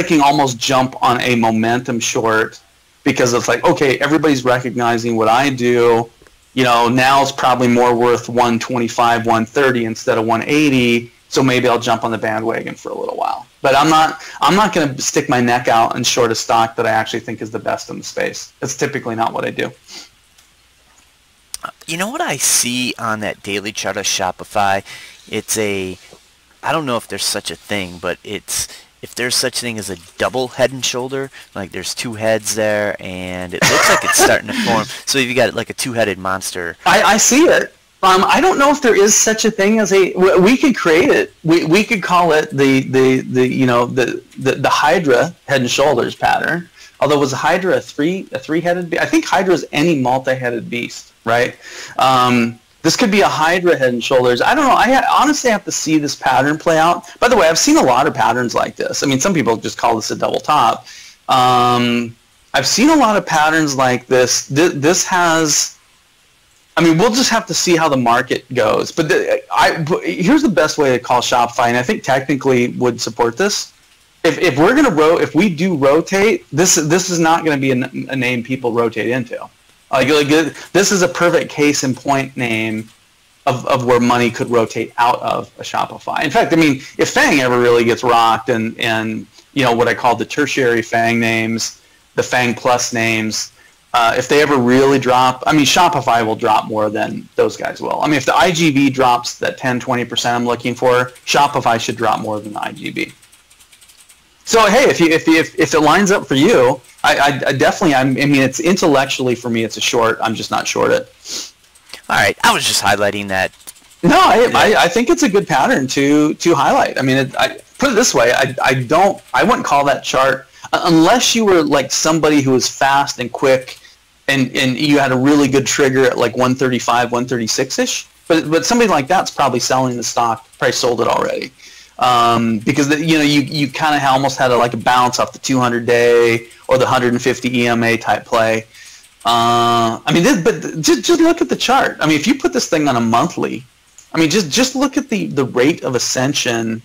Speaker 2: can almost jump on a momentum short because it's like, okay, everybody's recognizing what I do. Now it's probably more worth 125, 130 instead of 180. So maybe I'll jump on the bandwagon for a little while. But I'm not going to stick my neck out and short a stock that I actually think is the best in the space. That's typically not what I do.
Speaker 1: You know what I see on that daily chart of Shopify? I don't know if there's such a thing, but if there's such a thing as a double head and shoulder, like there's two heads there, and it looks like it's starting to form. So you've got like a two-headed monster.
Speaker 2: I see it. I don't know if there is such a thing as a. We could create it. We could call it the Hydra head and shoulders pattern. Although was Hydra a three-headed beast? I think Hydra is any multi-headed beast, right? This could be a Hydra head and shoulders. I don't know. I honestly have to see this pattern play out. By the way, I've seen a lot of patterns like this. I mean, some people just call this a double top. I've seen a lot of patterns like this. This has. I mean, we'll just have to see how the market goes. But here's the best way to call Shopify, and I think technically would support this. If we're gonna if we do rotate, this is not going to be a name people rotate into. Like this is a perfect case in point name of where money could rotate out of a Shopify. In fact, I mean, if FANG ever really gets rocked, and what I call the tertiary FANG names, the FANG plus names. If they ever really drop, I mean, Shopify will drop more than those guys will. I mean, if the IGB drops that 10-20% I'm looking for, Shopify should drop more than the IGB. So hey, if it lines up for you, I definitely. I mean, it's intellectually for me, it's a short. I'm just not short it.
Speaker 1: All right, I was just highlighting that.
Speaker 2: No, I think it's a good pattern to highlight. I mean, put it this way, I wouldn't call that chart unless you were like somebody who was fast and quick. And you had a really good trigger at like 135, 136-ish, but somebody like that's probably selling the stock, probably sold it already, because you kind of almost had a bounce off the 200-day or the 150 EMA type play. I mean, but just look at the chart. I mean, if you put this thing on a monthly, I mean, just look at the rate of ascension.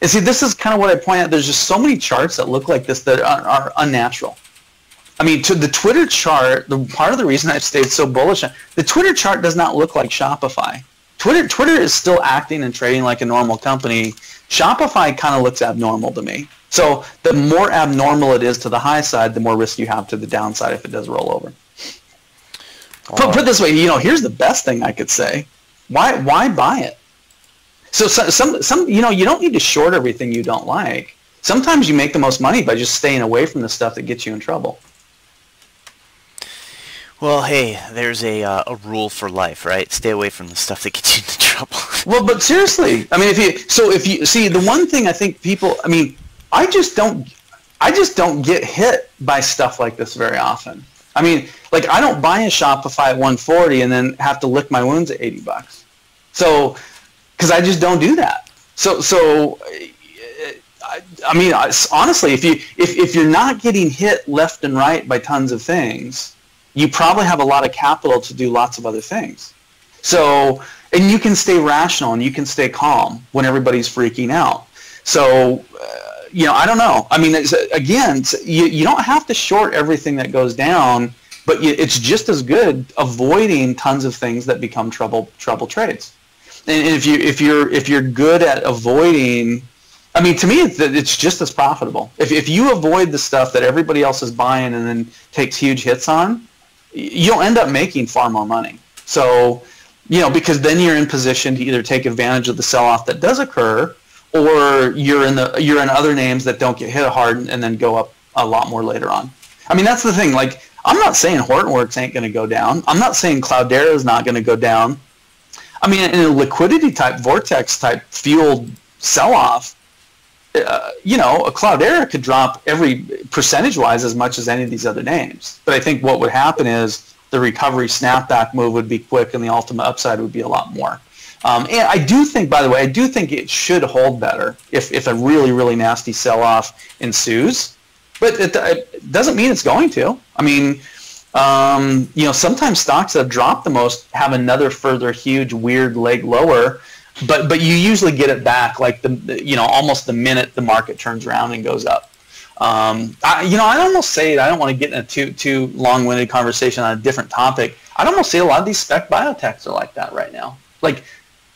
Speaker 2: And see, this is kind of what I point out. There's just so many charts that look like this that are unnatural. I mean, to the Twitter chart, part of the reason I've stayed so bullish, the Twitter chart does not look like Shopify. Twitter is still acting and trading like a normal company. Shopify kind of looks abnormal to me. So the more abnormal it is to the high side, the more risk you have to the downside if it does roll over. Put it this way, here's the best thing I could say. Why buy it? So some you don't need to short everything you don't like. Sometimes you make the most money by just staying away from the stuff that gets you in trouble.
Speaker 1: Well, hey, there's a rule for life, right? Stay away from the stuff that gets you into trouble.
Speaker 2: Well, but seriously, I mean, if you see, the one thing I think people, I mean, I just don't get hit by stuff like this very often. I mean, like, I don't buy a Shopify at 140 and then have to lick my wounds at $80. So, because I just don't do that. So I mean, honestly, if you're not getting hit left and right by tons of things, you probably have a lot of capital to do lots of other things. So, and you can stay rational and you can stay calm when everybody's freaking out. So, I don't know. I mean, again, you don't have to short everything that goes down, but it's just as good avoiding tons of things that become trouble trades. And if you're good at avoiding, I mean, to me, it's just as profitable. If you avoid the stuff that everybody else is buying and then takes huge hits on, you'll end up making far more money. So, because then you're in position to either take advantage of the sell-off that does occur, or you're in other names that don't get hit hard and then go up a lot more later on. I mean, that's the thing. Like, I'm not saying Hortonworks ain't going to go down. I'm not saying Cloudera is not going to go down. I mean, in a liquidity type, vortex type fueled sell-off, a Cloudera could drop every percentage-wise as much as any of these other names. But I think what would happen is the recovery snapback move would be quick and the ultimate upside would be a lot more. And I do think, by the way, it should hold better if a really, really nasty sell-off ensues. But it doesn't mean it's going to. I mean, sometimes stocks that have dropped the most have another further huge, weird leg lower. But you usually get it back like almost the minute the market turns around and goes up. I'd almost say, I don't want to get in a too long-winded conversation on a different topic. I'd almost say a lot of these spec biotechs are like that right now. Like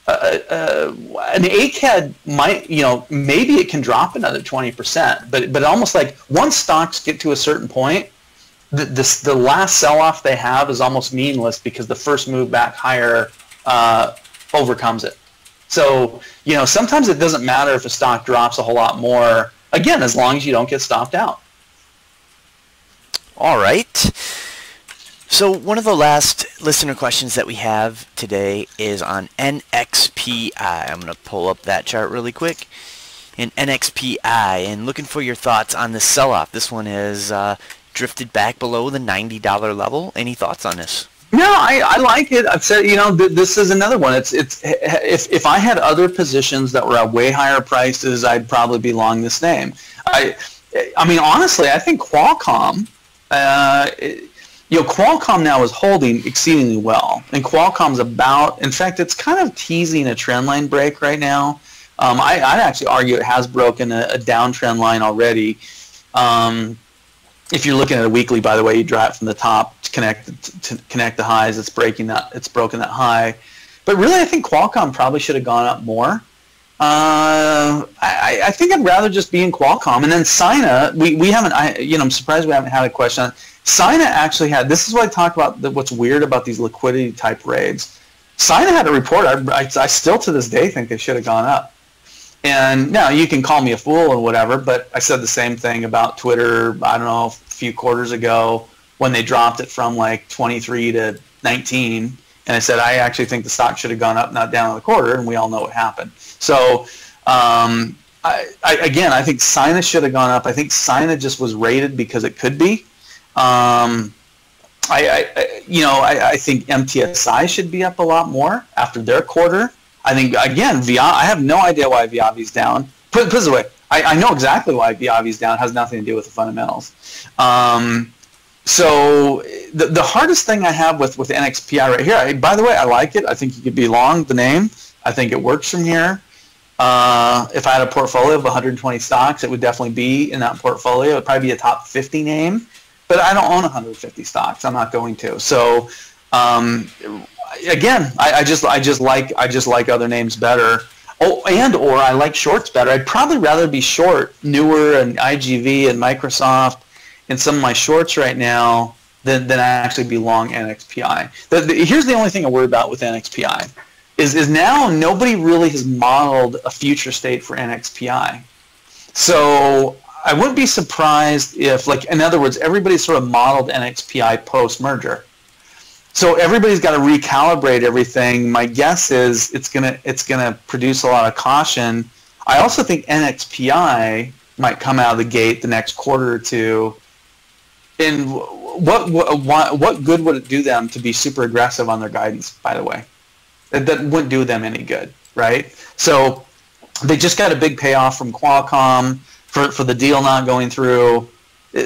Speaker 2: an ACAD might, maybe it can drop another 20%, but almost like once stocks get to a certain point, the last sell-off they have is almost meaningless because the first move back higher overcomes it. So, sometimes it doesn't matter if a stock drops a whole lot more, again, as long as you don't get stopped out.
Speaker 1: All right. So one of the last listener questions that we have today is on NXPI. I'm going to pull up that chart really quick. In NXPI, and looking for your thoughts on the sell-off. This one has drifted back below the $90 level. Any thoughts on this?
Speaker 2: No, I like it. I've said, this is another one. It's if I had other positions that were at way higher prices, I'd probably be long this name. I mean, honestly, I think Qualcomm. Qualcomm now is holding exceedingly well, and Qualcomm's in fact, it's kind of teasing a trend line break right now. I'd actually argue it has broken a downtrend line already. If you're looking at a weekly, by the way, you draw it from the top to connect the highs. It's broken that high. But really, I think Qualcomm probably should have gone up more. I think I'd rather just be in Qualcomm. And then Sina, we haven't. I'm surprised we haven't had a question on. Sina actually had. This is what I talked about. What's weird about these liquidity type raids. Sina had a report. I still to this day think they should have gone up. And now you can call me a fool or whatever, but I said the same thing about Twitter, I don't know, a few quarters ago when they dropped it from like 23 to 19. And I said, I actually think the stock should have gone up, not down on the quarter, and we all know what happened. So, I think Sina should have gone up. I think Sina just was rated because it could be. I think MTSI should be up a lot more after their quarter. I think, again, I have no idea why Viavi's down. Put it this way, I know exactly why Viavi's down. It has nothing to do with the fundamentals. So the hardest thing I have with NXPI right here, by the way, I like it. I think you could be long the name. I think it works from here. If I had a portfolio of 120 stocks, it would definitely be in that portfolio. It would probably be a top 50 name. But I don't own 150 stocks. I'm not going to. So, again, I just like other names better. Oh, or I like shorts better. I'd probably rather be short Newer and IGV and Microsoft and some of my shorts right now than actually be long NXPI. Here's the only thing I worry about with NXPI is now nobody really has modeled a future state for NXPI. So I wouldn't be surprised if, in other words, everybody sort of modeled NXPI post-merger. So everybody's got to recalibrate everything. My guess is it's gonna produce a lot of caution. I also think NXPI might come out of the gate the next quarter or two. And what good would it do them to be super aggressive on their guidance? By the way, that wouldn't do them any good, right? So they just got a big payoff from Qualcomm for the deal not going through.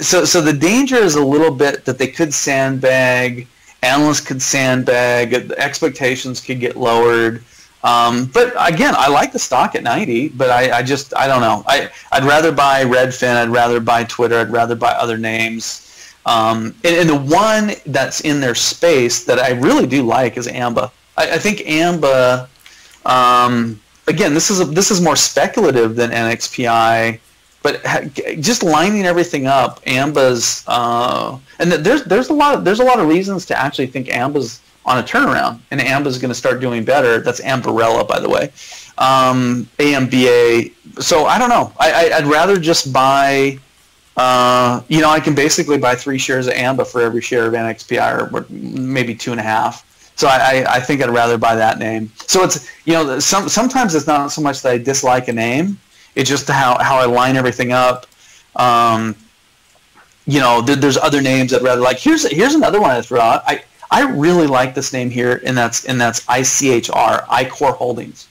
Speaker 2: So the danger is a little bit that they could sandbag. Analysts could sandbag, the expectations could get lowered. But again, I like the stock at 90, but I don't know. I'd rather buy Redfin, I'd rather buy Twitter, I'd rather buy other names. And the one that's in their space that I really do like is AMBA. I think AMBA, again, this is more speculative than NXPI. But just lining everything up, AMBA's, and there's a lot of reasons to actually think AMBA's on a turnaround, and AMBA's going to start doing better. That's Ambarella, by the way, AMBA. So I don't know. I'd rather just buy. I can basically buy 3 shares of AMBA for every share of NXPI, or maybe 2.5. So I think I'd rather buy that name. So it's sometimes it's not so much that I dislike a name. It's just how I line everything up. There's other names I'd rather like. Here's another one I throw out. I really like this name here, and that's ICHR, iCore Holdings.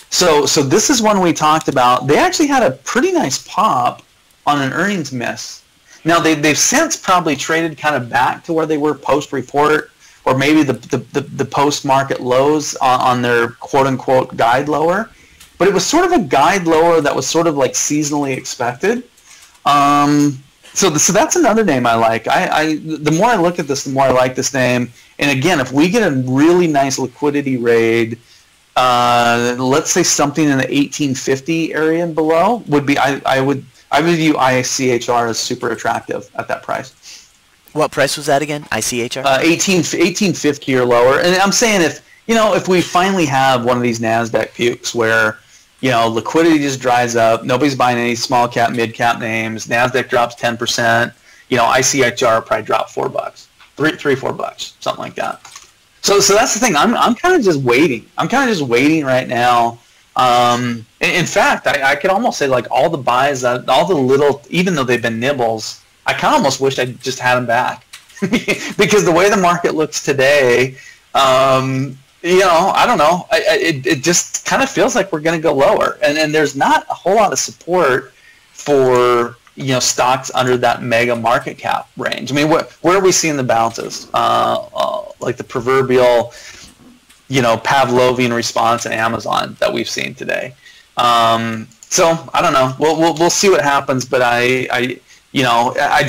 Speaker 2: So this is one we talked about. They actually had a pretty nice pop on an earnings miss. Now they've since probably traded kind of back to where they were post-report, or maybe the post-market lows on their quote-unquote guide lower. But it was sort of a guide lower that was sort of like seasonally expected. So that's another name I like. The more I look at this, the more I like this name. And again, if we get a really nice liquidity raid, let's say something in the 1850 area and below, would be I would view ICHR as super attractive at that price.
Speaker 1: What price was that again? ICHR?
Speaker 2: 1850 or lower. And I'm saying if we finally have one of these NASDAQ pukes where liquidity just dries up, nobody's buying any small cap, mid cap names, NASDAQ drops 10%, ICHR probably dropped $4, $3, $3-4, something like that. So that's the thing. I'm kind of just waiting. I'm kind of just waiting right now. In fact, I could almost say like all the buys, all the little, even though they've been nibbles, I kind of almost wish I just had them back because the way the market looks today, I don't know. It just kind of feels like we're going to go lower, and there's not a whole lot of support for stocks under that mega market cap range. I mean, where are we seeing the bounces? Like the proverbial, Pavlovian response in Amazon that we've seen today. So I don't know. We'll see what happens, but I'd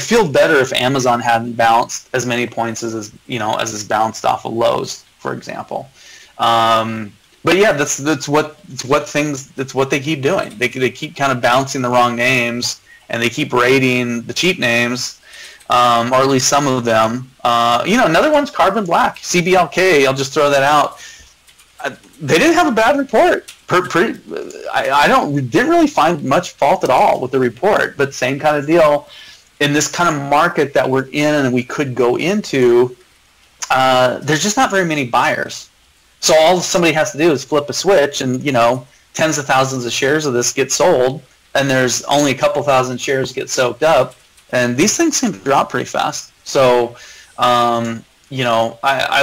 Speaker 2: feel better if Amazon hadn't bounced as many points as it's bounced off of lows, for example. But yeah, that's what they keep doing. They keep kind of bouncing the wrong names, and they keep rating the cheap names, or at least some of them. Another one's Carbon Black, CBLK. I'll just throw that out. They didn't have a bad report. I didn't really find much fault at all with the report, but same kind of deal. In this kind of market that we're in and we could go into, there's just not very many buyers. So all somebody has to do is flip a switch, and tens of thousands of shares of this get sold, and there's only a couple thousand shares get soaked up, and these things seem to drop pretty fast. So I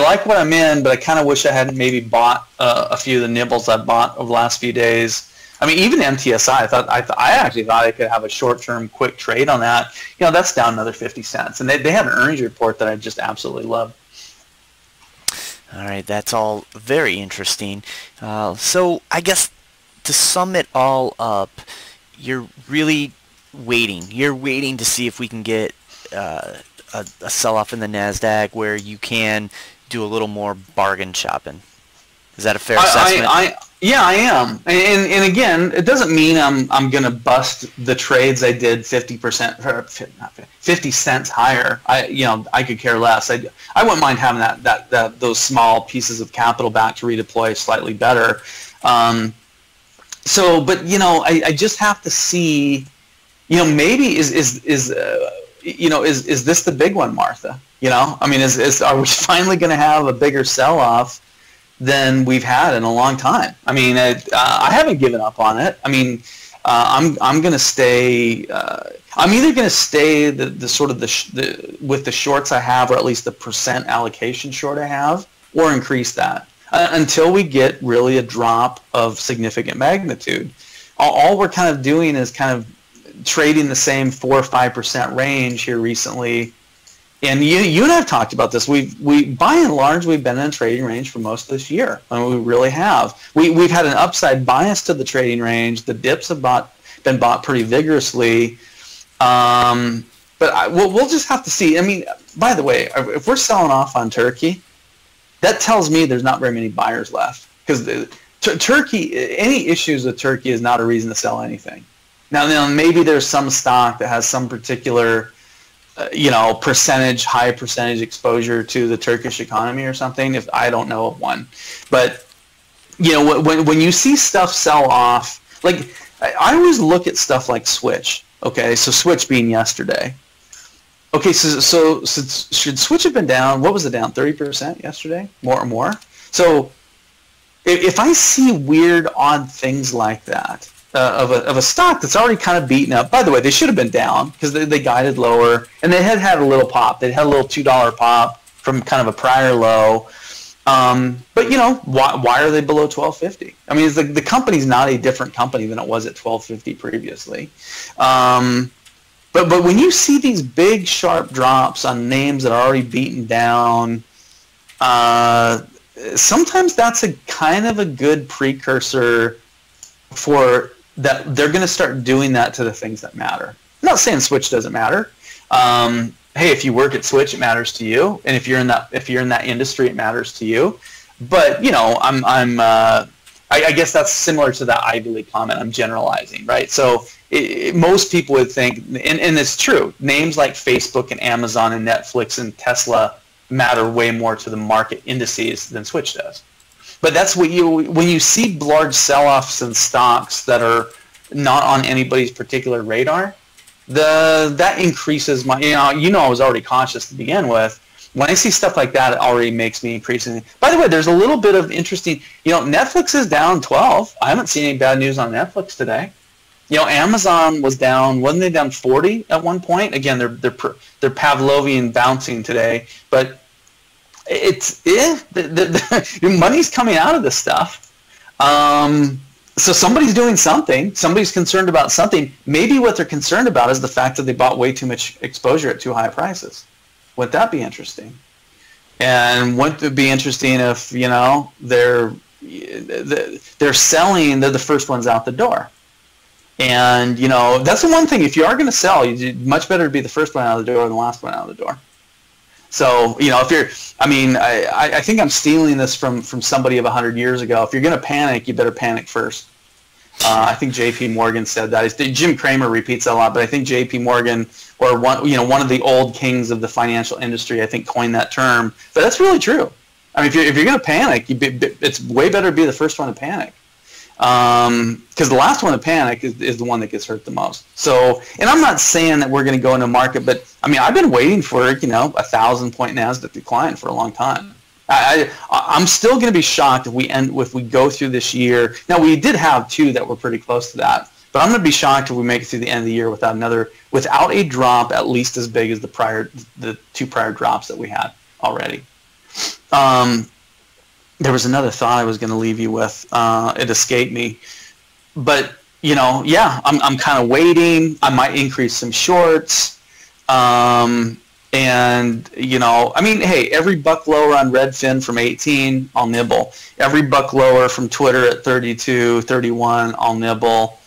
Speaker 2: like what I'm in, but I kind of wish I hadn't maybe bought a few of the nibbles I've bought over the last few days. I mean, even MTSI, I actually thought I could have a short-term quick trade on that. That's down another 50 cents, and they have an earnings report that I just absolutely love.
Speaker 1: All right, that's all very interesting. So I guess to sum it all up, you're really waiting. You're waiting to see if we can get a sell-off in the NASDAQ where you can do a little more bargain shopping. Is that a fair assessment?
Speaker 2: Yeah, I am. And again, it doesn't mean I'm going to bust the trades I did 50 cents higher. I could care less. I wouldn't mind having those small pieces of capital back to redeploy slightly better. But I just have to see, maybe is this the big one, Martha? I mean, are we finally going to have a bigger sell-off than we've had in a long time? I mean, I haven't given up on it. I mean, I'm going to stay. I'm either going to stay with the shorts I have, or at least the percent allocation short I have, or increase that until we get really a drop of significant magnitude. All we're kind of doing is kind of trading the same 4 or 5% range here recently. And you and I have talked about this. We by and large, we've been in a trading range for most of this year. I mean, we really have. We've had an upside bias to the trading range. The dips have been bought pretty vigorously. But we'll just have to see. I mean, by the way, if we're selling off on Turkey, that tells me there's not very many buyers left. Because Turkey, any issues with Turkey is not a reason to sell anything. Now maybe there's some stock that has some particular high percentage exposure to the Turkish economy or something. If I don't know of one, but when you see stuff sell off, like I always look at stuff like Switch. Okay, so Switch being yesterday. Okay, so should Switch have been down? What was it down? 30% yesterday, more. So if I see weird, odd things like that. Of a stock that's already kind of beaten up. By the way, they should have been down because they guided lower, and they had a little pop. They had a little $2 pop from kind of a prior low. But why are they below 1250? I mean, the company's not a different company than it was at 1250 previously. But when you see these big sharp drops on names that are already beaten down, sometimes that's a kind of a good precursor for that they're going to start doing that to the things that matter. I'm not saying Switch doesn't matter. Hey, if you work at Switch, it matters to you, and if you're in that industry, it matters to you. But I guess that's similar to that Ivy League comment. I'm generalizing, right? So most people would think, and it's true, names like Facebook and Amazon and Netflix and Tesla matter way more to the market indices than Switch does. But that's what when you see large sell-offs in stocks that are not on anybody's particular radar, that increases my, I was already cautious to begin with, when I see stuff like that, it already makes me increasingly. By the way, there's a little bit of interesting. Netflix is down 12. I haven't seen any bad news on Netflix today. Amazon was down. Wasn't they down 40 at one point? Again, they're Pavlovian bouncing today, but the money's coming out of this stuff. So somebody's doing something. Somebody's concerned about something. Maybe what they're concerned about is the fact that they bought way too much exposure at too high prices. Wouldn't that be interesting? And wouldn't it be interesting if they're selling? They're the first ones out the door. And that's the one thing. If you are going to sell, you much better to be the first one out of the door than the last one out of the door. So, if you're, I think I'm stealing this from somebody of 100 years ago. If you're going to panic, you better panic first. I think J.P. Morgan said that. Jim Cramer repeats that a lot, but I think J.P. Morgan, or one of the old kings of the financial industry, I think coined that term. But that's really true. If you're going to panic, it's way better to be the first one to panic. Because the last one to panic is the one that gets hurt the most. So, and I'm not saying that we're going to go into market, but I've been waiting for 1,000-point Nasdaq decline for a long time. I'm still going to be shocked if we go through this year. Now, we did have two that were pretty close to that, but I'm going to be shocked if we make it through the end of the year without a drop at least as big as the two prior drops that we had already. There was another thought I was going to leave you with. It escaped me. But, I'm kind of waiting. I might increase some shorts. Hey, every buck lower on Redfin from 18, I'll nibble. Every buck lower from Twitter at 32, 31, I'll nibble.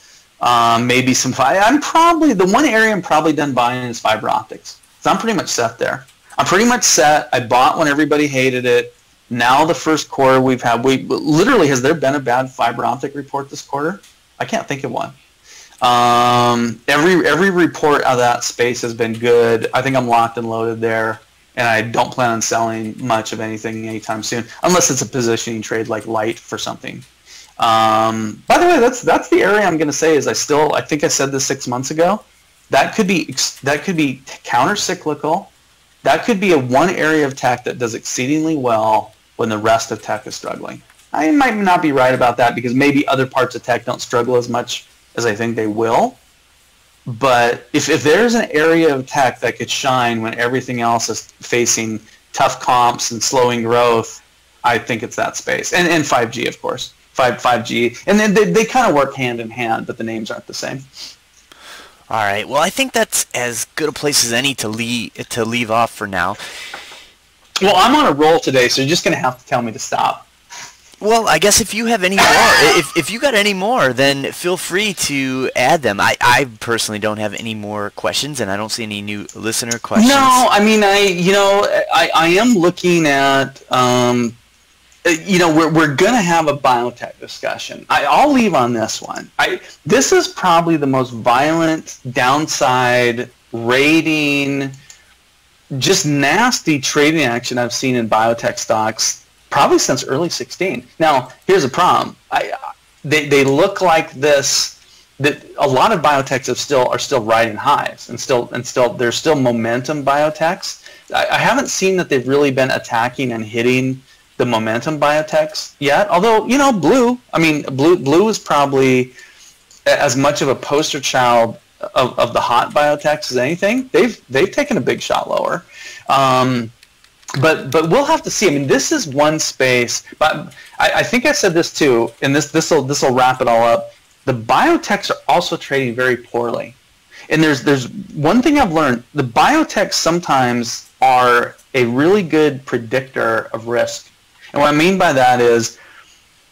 Speaker 2: Maybe some the one area I'm probably done buying is fiber optics. So I'm pretty much set there. I'm pretty much set. I bought when everybody hated it. Now the first quarter literally, has there been a bad fiber optic report this quarter? I can't think of one. Every report out of that space has been good. I think I'm locked and loaded there, and I don't plan on selling much of anything anytime soon, unless it's a positioning trade like light for something. By the way, that's the area I'm going to say is I think I said this 6 months ago. That could be counter-cyclical. That could be one area of tech that does exceedingly well when the rest of tech is struggling. I might not be right about that because maybe other parts of tech don't struggle as much as I think they will. But if there's an area of tech that could shine when everything else is facing tough comps and slowing growth, I think it's that space. And 5G, of course. 5G. And then they kind of work hand in hand, but the names aren't the same.
Speaker 1: All right. Well, I think that's as good a place as any to leave off for now.
Speaker 2: Well, I'm on a roll today, so you're just going to have to tell me to stop.
Speaker 1: Well, I guess if you have any more, if you got any more, then feel free to add them. I personally don't have any more questions, and I don't see any new listener questions.
Speaker 2: No, I am looking at. We're going to have a biotech discussion. I'll leave on this one. This is probably the most violent downside rating, just nasty trading action I've seen in biotech stocks probably since early 16. Now, here's a problem. They look like this. That a lot of biotechs are still riding highs, and there's still momentum biotechs. I haven't seen that they've really been attacking and hitting the momentum biotechs yet. Although Blue is probably as much of a poster child of the hot biotechs as anything. They've taken a big shot lower. But we'll have to see. This is one space. But I think I said this too, and this will wrap it all up. The biotechs are also trading very poorly. And there's one thing I've learned. The biotechs sometimes are a really good predictor of risk. And what I mean by that is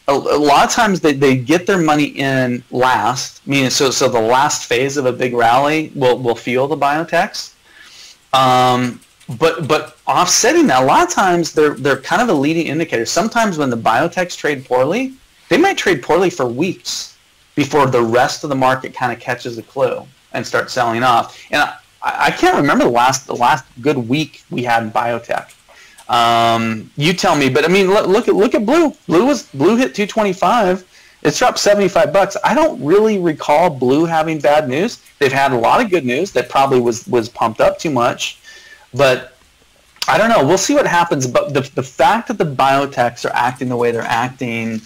Speaker 2: a lot of times they get their money in last, meaning so the last phase of a big rally will fuel the biotechs. But offsetting that, a lot of times they're kind of a leading indicator. Sometimes when the biotechs trade poorly, they might trade poorly for weeks before the rest of the market kind of catches a clue and starts selling off. And I can't remember the last good week we had in biotech. You tell me, but look at Blue. Blue hit 225. It's dropped $75. I don't really recall Blue having bad news. They've had a lot of good news that probably was pumped up too much, but I don't know. We'll see what happens. But the fact that the biotechs are acting the way they're acting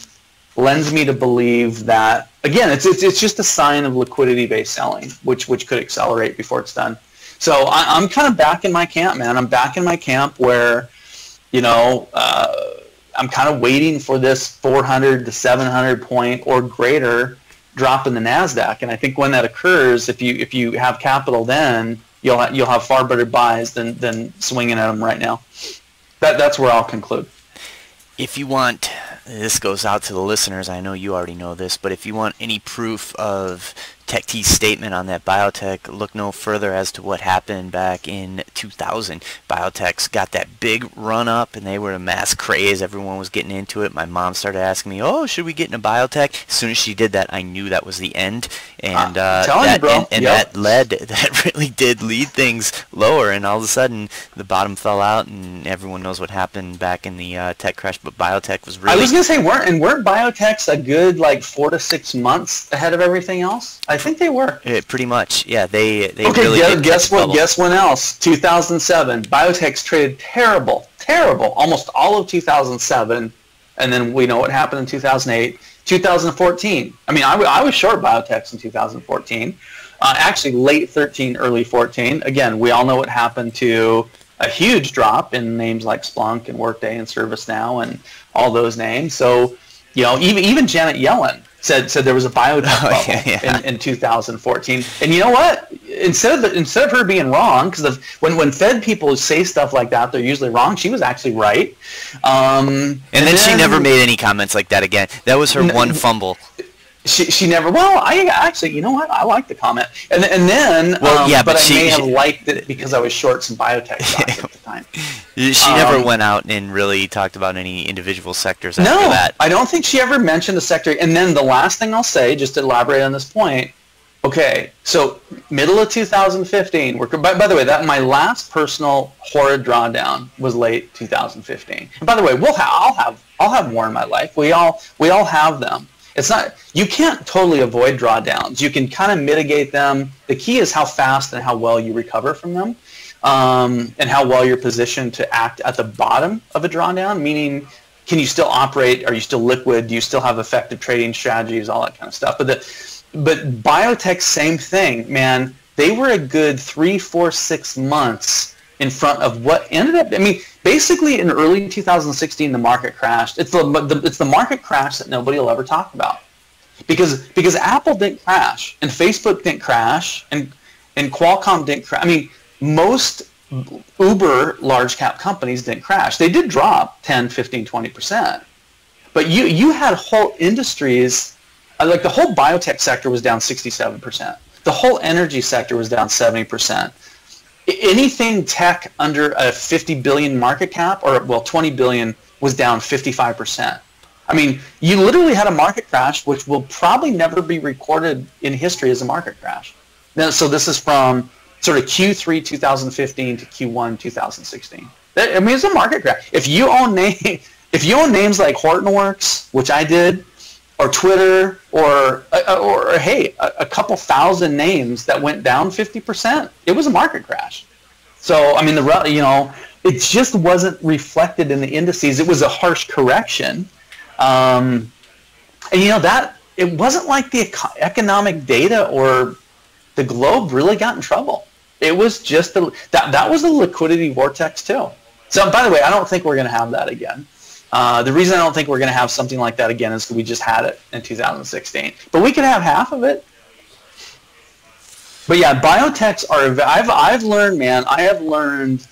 Speaker 2: lends me to believe that, again, it's just a sign of liquidity-based selling, which could accelerate before it's done. So I'm kind of back in my camp, man. I'm back in my camp where, I'm kind of waiting for this 400 to 700 point or greater drop in the NASDAQ. And I think when that occurs, if you have capital, then you'll have far better buys than swinging at them right now. That's where I'll conclude.
Speaker 1: If you want, this goes out to the listeners, I know you already know this, but if you want any proof of Tech T's statement on that biotech, look no further as to what happened back in 2000. Biotechs got that big run up and they were a mass craze. Everyone was getting into it. My mom started asking me, oh, should we get in a biotech? As soon as she did that, I knew that was the end. And that really did lead things lower, and all of a sudden the bottom fell out, and everyone knows what happened back in the tech crash. But biotech was really...
Speaker 2: I was going to say, weren't biotechs a good 4 to 6 months ahead of everything else? I think they were.
Speaker 1: Pretty much, yeah. They
Speaker 2: okay,
Speaker 1: really
Speaker 2: guess what? Guess when else? 2007. Biotechs traded terrible, almost all of 2007, and then we know what happened in 2008. 2014. I mean, I was short biotechs in 2014. Actually, late 13, early 14. Again, we all know what happened to a huge drop in names like Splunk and Workday and ServiceNow and all those names. So, even Janet Yellen said there was a biotech bubble in 2014. And you know what? Instead of her being wrong, because when Fed people say stuff like that, they're usually wrong. She was actually right.
Speaker 1: And then she never made any comments like that again. That was her one fumble.
Speaker 2: She never. Well, I actually, you know what? I like the comment, and then, but I may have liked it because I was short some biotech stocks at the time.
Speaker 1: She never went out and really talked about any individual sectors after that.
Speaker 2: I don't think she ever mentioned a sector. And then the last thing I'll say, just to elaborate on this point. Okay, so middle of 2015. By the way, that my last personal horrid drawdown was late 2015. And by the way, I'll have more in my life. We all have them. It's not, you can't totally avoid drawdowns. You can kind of mitigate them. The key is how fast and how well you recover from them, and how well you're positioned to act at the bottom of a drawdown, meaning can you still operate? Are you still liquid? Do you still have effective trading strategies? All that kind of stuff. But biotech, same thing, man. They were a good 3, 4, 6 months in front of what ended up, I mean, basically in early 2016, the market crashed. It's the market crash that nobody will ever talk about. Because Apple didn't crash, and Facebook didn't crash, and Qualcomm didn't crash. I mean, most uber large cap companies didn't crash. They did drop 10, 15, 20%. But you had whole industries, like the whole biotech sector was down 67%. The whole energy sector was down 70%. Anything tech under a 50 billion market cap, or 20 billion, was down 55%. I mean, you literally had a market crash, which will probably never be recorded in history as a market crash. Now, so this is from sort of Q3 2015 to Q1 2016. I mean, it's a market crash. If you own names like Hortonworks, which I did, or Twitter, or hey, a couple thousand names that went down 50%, it was a market crash. So I mean, it just wasn't reflected in the indices. It was a harsh correction, and that it wasn't like the economic data or the globe really got in trouble. It was just that was a liquidity vortex too. So by the way, I don't think we're going to have that again. The reason I don't think we're going to have something like that again is because we just had it in 2016. But we could have half of it. But yeah, biotechs are. I've learned, man. I have learned,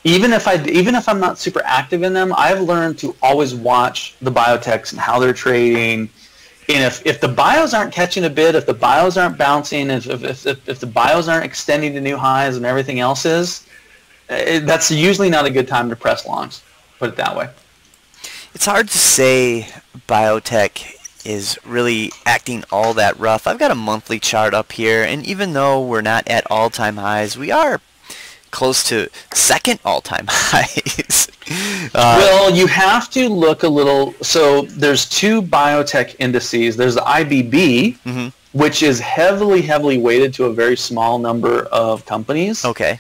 Speaker 2: even if I'm not super active in them, I've learned to always watch the biotechs and how they're trading. And if the bios aren't catching a bid, if the bios aren't bouncing, if the bios aren't extending to new highs and everything else is, that's usually not a good time to press longs. Put it that way.
Speaker 1: It's hard to say biotech is really acting all that rough. I've got a monthly chart up here, and even though we're not at all-time highs, we are close to second all-time highs.
Speaker 2: Well, you have to look a little. So there's two biotech indices. There's the IBB, which is heavily weighted to a very small number of companies.
Speaker 1: Okay.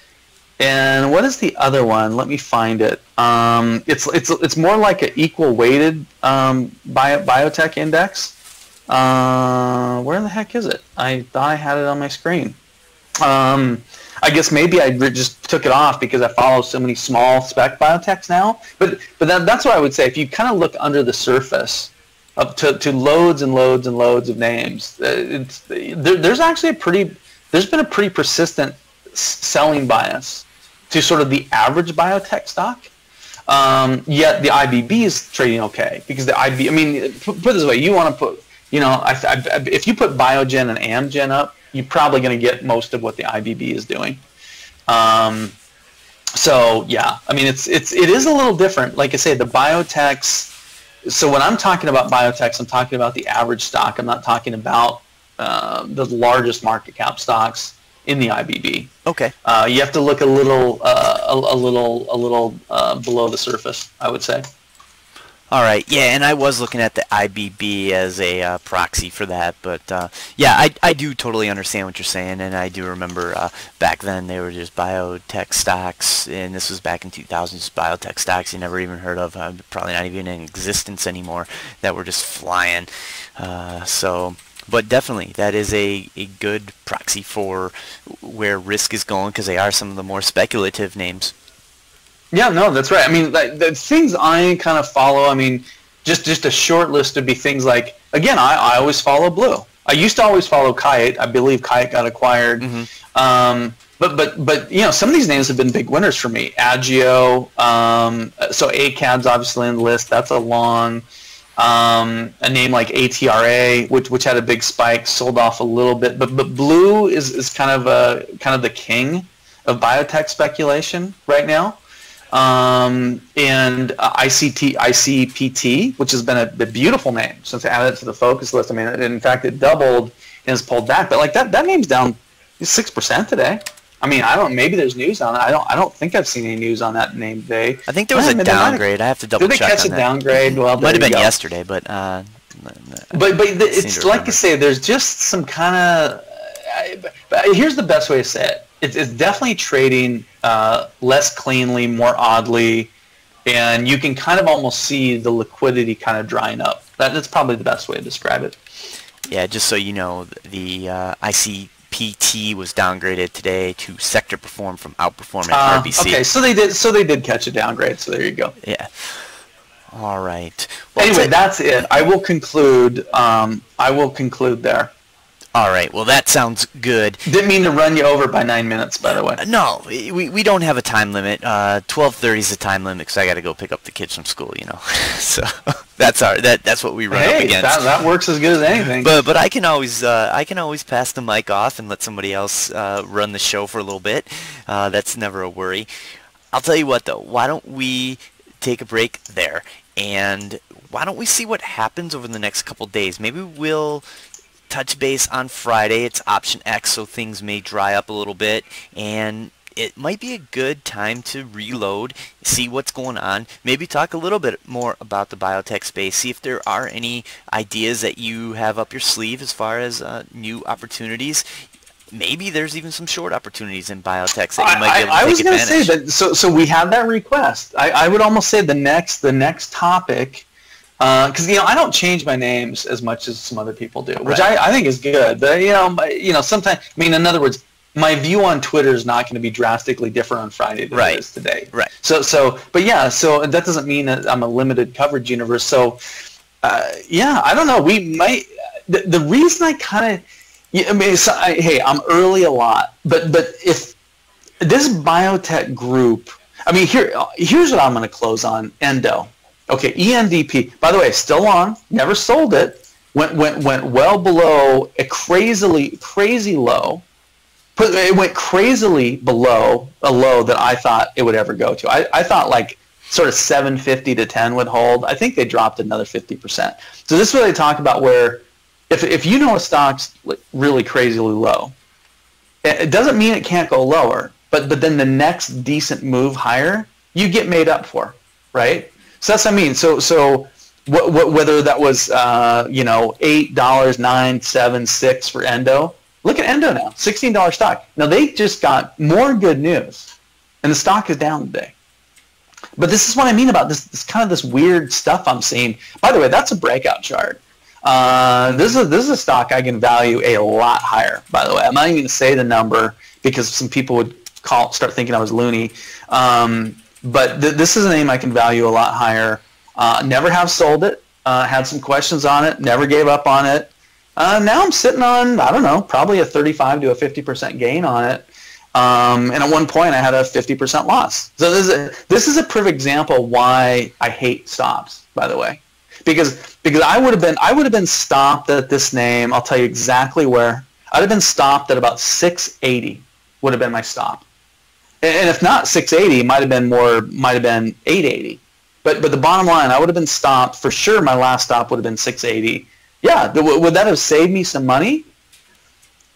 Speaker 2: And what is the other one? Let me find it. It's more like an equal weighted biotech index. Where the heck is it? I thought I had it on my screen. I guess maybe I just took it off because I follow so many small spec biotechs now. But that's what I would say. If you kind of look under the surface to loads and loads and loads of names, there's actually there's been a pretty persistent selling bias to sort of the average biotech stock. Yet the IBB is trading okay because the IB. I mean, put it this way: you want to put, if you put Biogen and Amgen up, you're probably going to get most of what the IBB is doing. So yeah, I mean, it is a little different. Like I say, the biotechs. So when I'm talking about biotechs, I'm talking about the average stock. I'm not talking about the largest market cap stocks in the IBB.
Speaker 1: Okay.
Speaker 2: You have to look a little below the surface, I would say.
Speaker 1: All right. Yeah, and I was looking at the IBB as a proxy for that, but yeah, I do totally understand what you're saying, and I do remember back then they were just biotech stocks, and this was back in 2000, just biotech stocks you never even heard of, probably not even in existence anymore, that were just flying. But definitely, that is a good proxy for where risk is going because they are some of the more speculative names.
Speaker 2: Yeah, no, that's right. I mean, the things I kind of follow, I mean, just a short list would be things like, again, I always follow Blue. I used to always follow Kite. I believe Kite got acquired. Mm-hmm. But some of these names have been big winners for me. Agio, so ACAD's obviously on the list. That's a long. A name like ATRA, which had a big spike, sold off a little bit, but Blue is kind of the king of biotech speculation right now. And ICPT, which has been a beautiful name since I added it to the focus list. I mean, in fact, it doubled and has pulled back, but like that name's down 6% today. I mean, maybe there's news on it. I don't think I've seen any news on that name today.
Speaker 1: I think there was a downgrade. I have to double check on that.
Speaker 2: Did they catch a downgrade? Well,
Speaker 1: might have been yesterday, but
Speaker 2: it's like you say, there's just some kind of. Here's the best way to say it. It's definitely trading less cleanly, more oddly, and you can kind of almost see the liquidity kind of drying up. That's probably the best way to describe it.
Speaker 1: Yeah, just so you know, the ICPT was downgraded today to sector perform from outperforming RBC.
Speaker 2: Okay, so they did catch a downgrade. So there you go.
Speaker 1: Yeah. All right. Well,
Speaker 2: anyway, that's it. I will conclude there.
Speaker 1: All right. Well, that sounds good.
Speaker 2: Didn't mean to run you over by 9 minutes, by the way.
Speaker 1: No, we don't have a time limit. 12:30 is the time limit because I got to go pick up the kids from school. So that's what we run up against.
Speaker 2: That works as good as anything.
Speaker 1: But I can always pass the mic off and let somebody else run the show for a little bit. That's never a worry. I'll tell you what though. Why don't we take a break there, and why don't we see what happens over the next couple days? Maybe we'll touch base on Friday. It's option X, so things may dry up a little bit, and it might be a good time to reload, see what's going on, maybe talk a little bit more about the biotech space, see if there are any ideas that you have up your sleeve as far as new opportunities. Maybe there's even some short opportunities in biotechs that you might be able to take advantage.
Speaker 2: I was going to say that. So we had that request. I would almost say the next topic. Because I don't change my names as much as some other people do, which I think is good. But sometimes, I mean, in other words, my view on Twitter is not going to be drastically different on Friday than it is today. Right. So that doesn't mean that I'm a limited coverage universe. So I don't know. We might. The reason I kind of, hey, I'm early a lot, but if this biotech group, I mean, here's what I'm going to close on. Endo. Okay, ENDP. By the way, still on. Never sold it. Went well below a crazy low. It went crazily below a low that I thought it would ever go to. I thought like sort of 750 to 10 would hold. I think they dropped another 50%. So this is what they talk about, where if you know a stock's really crazily low, it doesn't mean it can't go lower. But then the next decent move higher, you get made up for, right? So that's what I mean. So whether that was $8, $9, $7, $6 for Endo. Look at Endo now, $16 stock. Now they just got more good news. and the stock is down today. But this is what I mean about this kind of this weird stuff I'm seeing. By the way, that's a breakout chart. This is a stock I can value a lot higher, by the way. I'm not even going to say the number because some people would start thinking I was loony. But this is a name I can value a lot higher. Never have sold it. Had some questions on it. Never gave up on it. Now I'm sitting on, I don't know, probably a 35 to a 50% gain on it. And at one point I had a 50% loss. So this is a perfect example why I hate stops, by the way. Because I would have been stopped at this name. I'll tell you exactly where. I'd have been stopped at about 680 would have been my stop. And if not 680, might have been 880. But the bottom line, I would have been stopped for sure. My last stop would have been 680. Yeah, would that have saved me some money?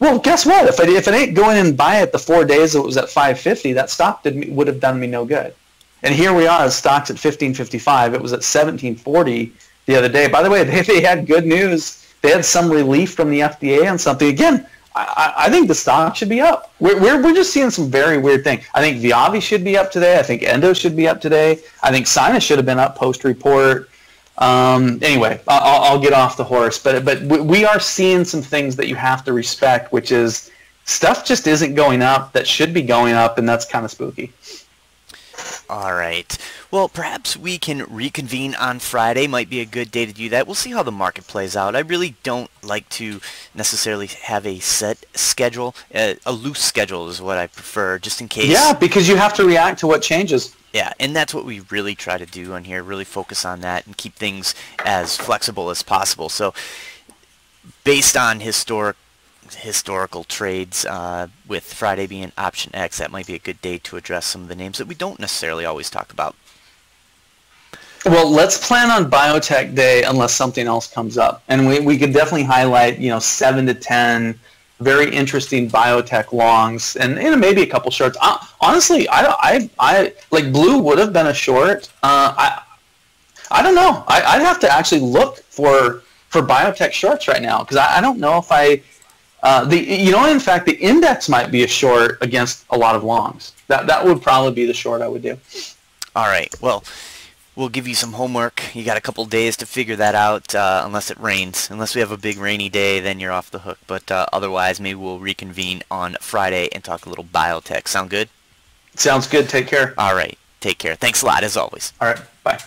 Speaker 2: Well, guess what? If I didn't go in and buy it the 4 days it was at 550, that stop would have done me no good. And here we are, the stock's at 1555. It was at 1740 the other day. By the way, they had good news. They had some relief from the FDA on something. Again, I think the stock should be up. We're just seeing some very weird things. I think Viavi should be up today. I think Endo should be up today. I think Sinus should have been up post-report. Anyway, I'll get off the horse. But we are seeing some things that you have to respect, which is stuff just isn't going up that should be going up, and that's kind of spooky.
Speaker 1: All right. Well, perhaps we can reconvene on Friday. Might be a good day to do that. We'll see how the market plays out. I really don't like to necessarily have a set schedule. A loose schedule is what I prefer, just in case.
Speaker 2: Yeah, because you have to react to what changes.
Speaker 1: Yeah, and that's what we really try to do on here, really focus on that and keep things as flexible as possible. So based on historical trades, with Friday being option X, that might be a good day to address some of the names that we don't necessarily always talk about.
Speaker 2: Well, let's plan on Biotech Day unless something else comes up. And we could definitely highlight, 7 to 10 very interesting biotech longs and maybe a couple shorts. Honestly, I like Blue would have been a short. I don't know. I'd have to actually look for biotech shorts right now because I don't know if in fact, the index might be a short against a lot of longs. That would probably be the short I would do.
Speaker 1: All right. Well, we'll give you some homework. You got a couple days to figure that out, unless it rains. Unless we have a big rainy day, then you're off the hook. But otherwise, maybe we'll reconvene on Friday and talk a little biotech. Sound good?
Speaker 2: Sounds good. Take care.
Speaker 1: All right. Take care. Thanks a lot, as always.
Speaker 2: All right. Bye.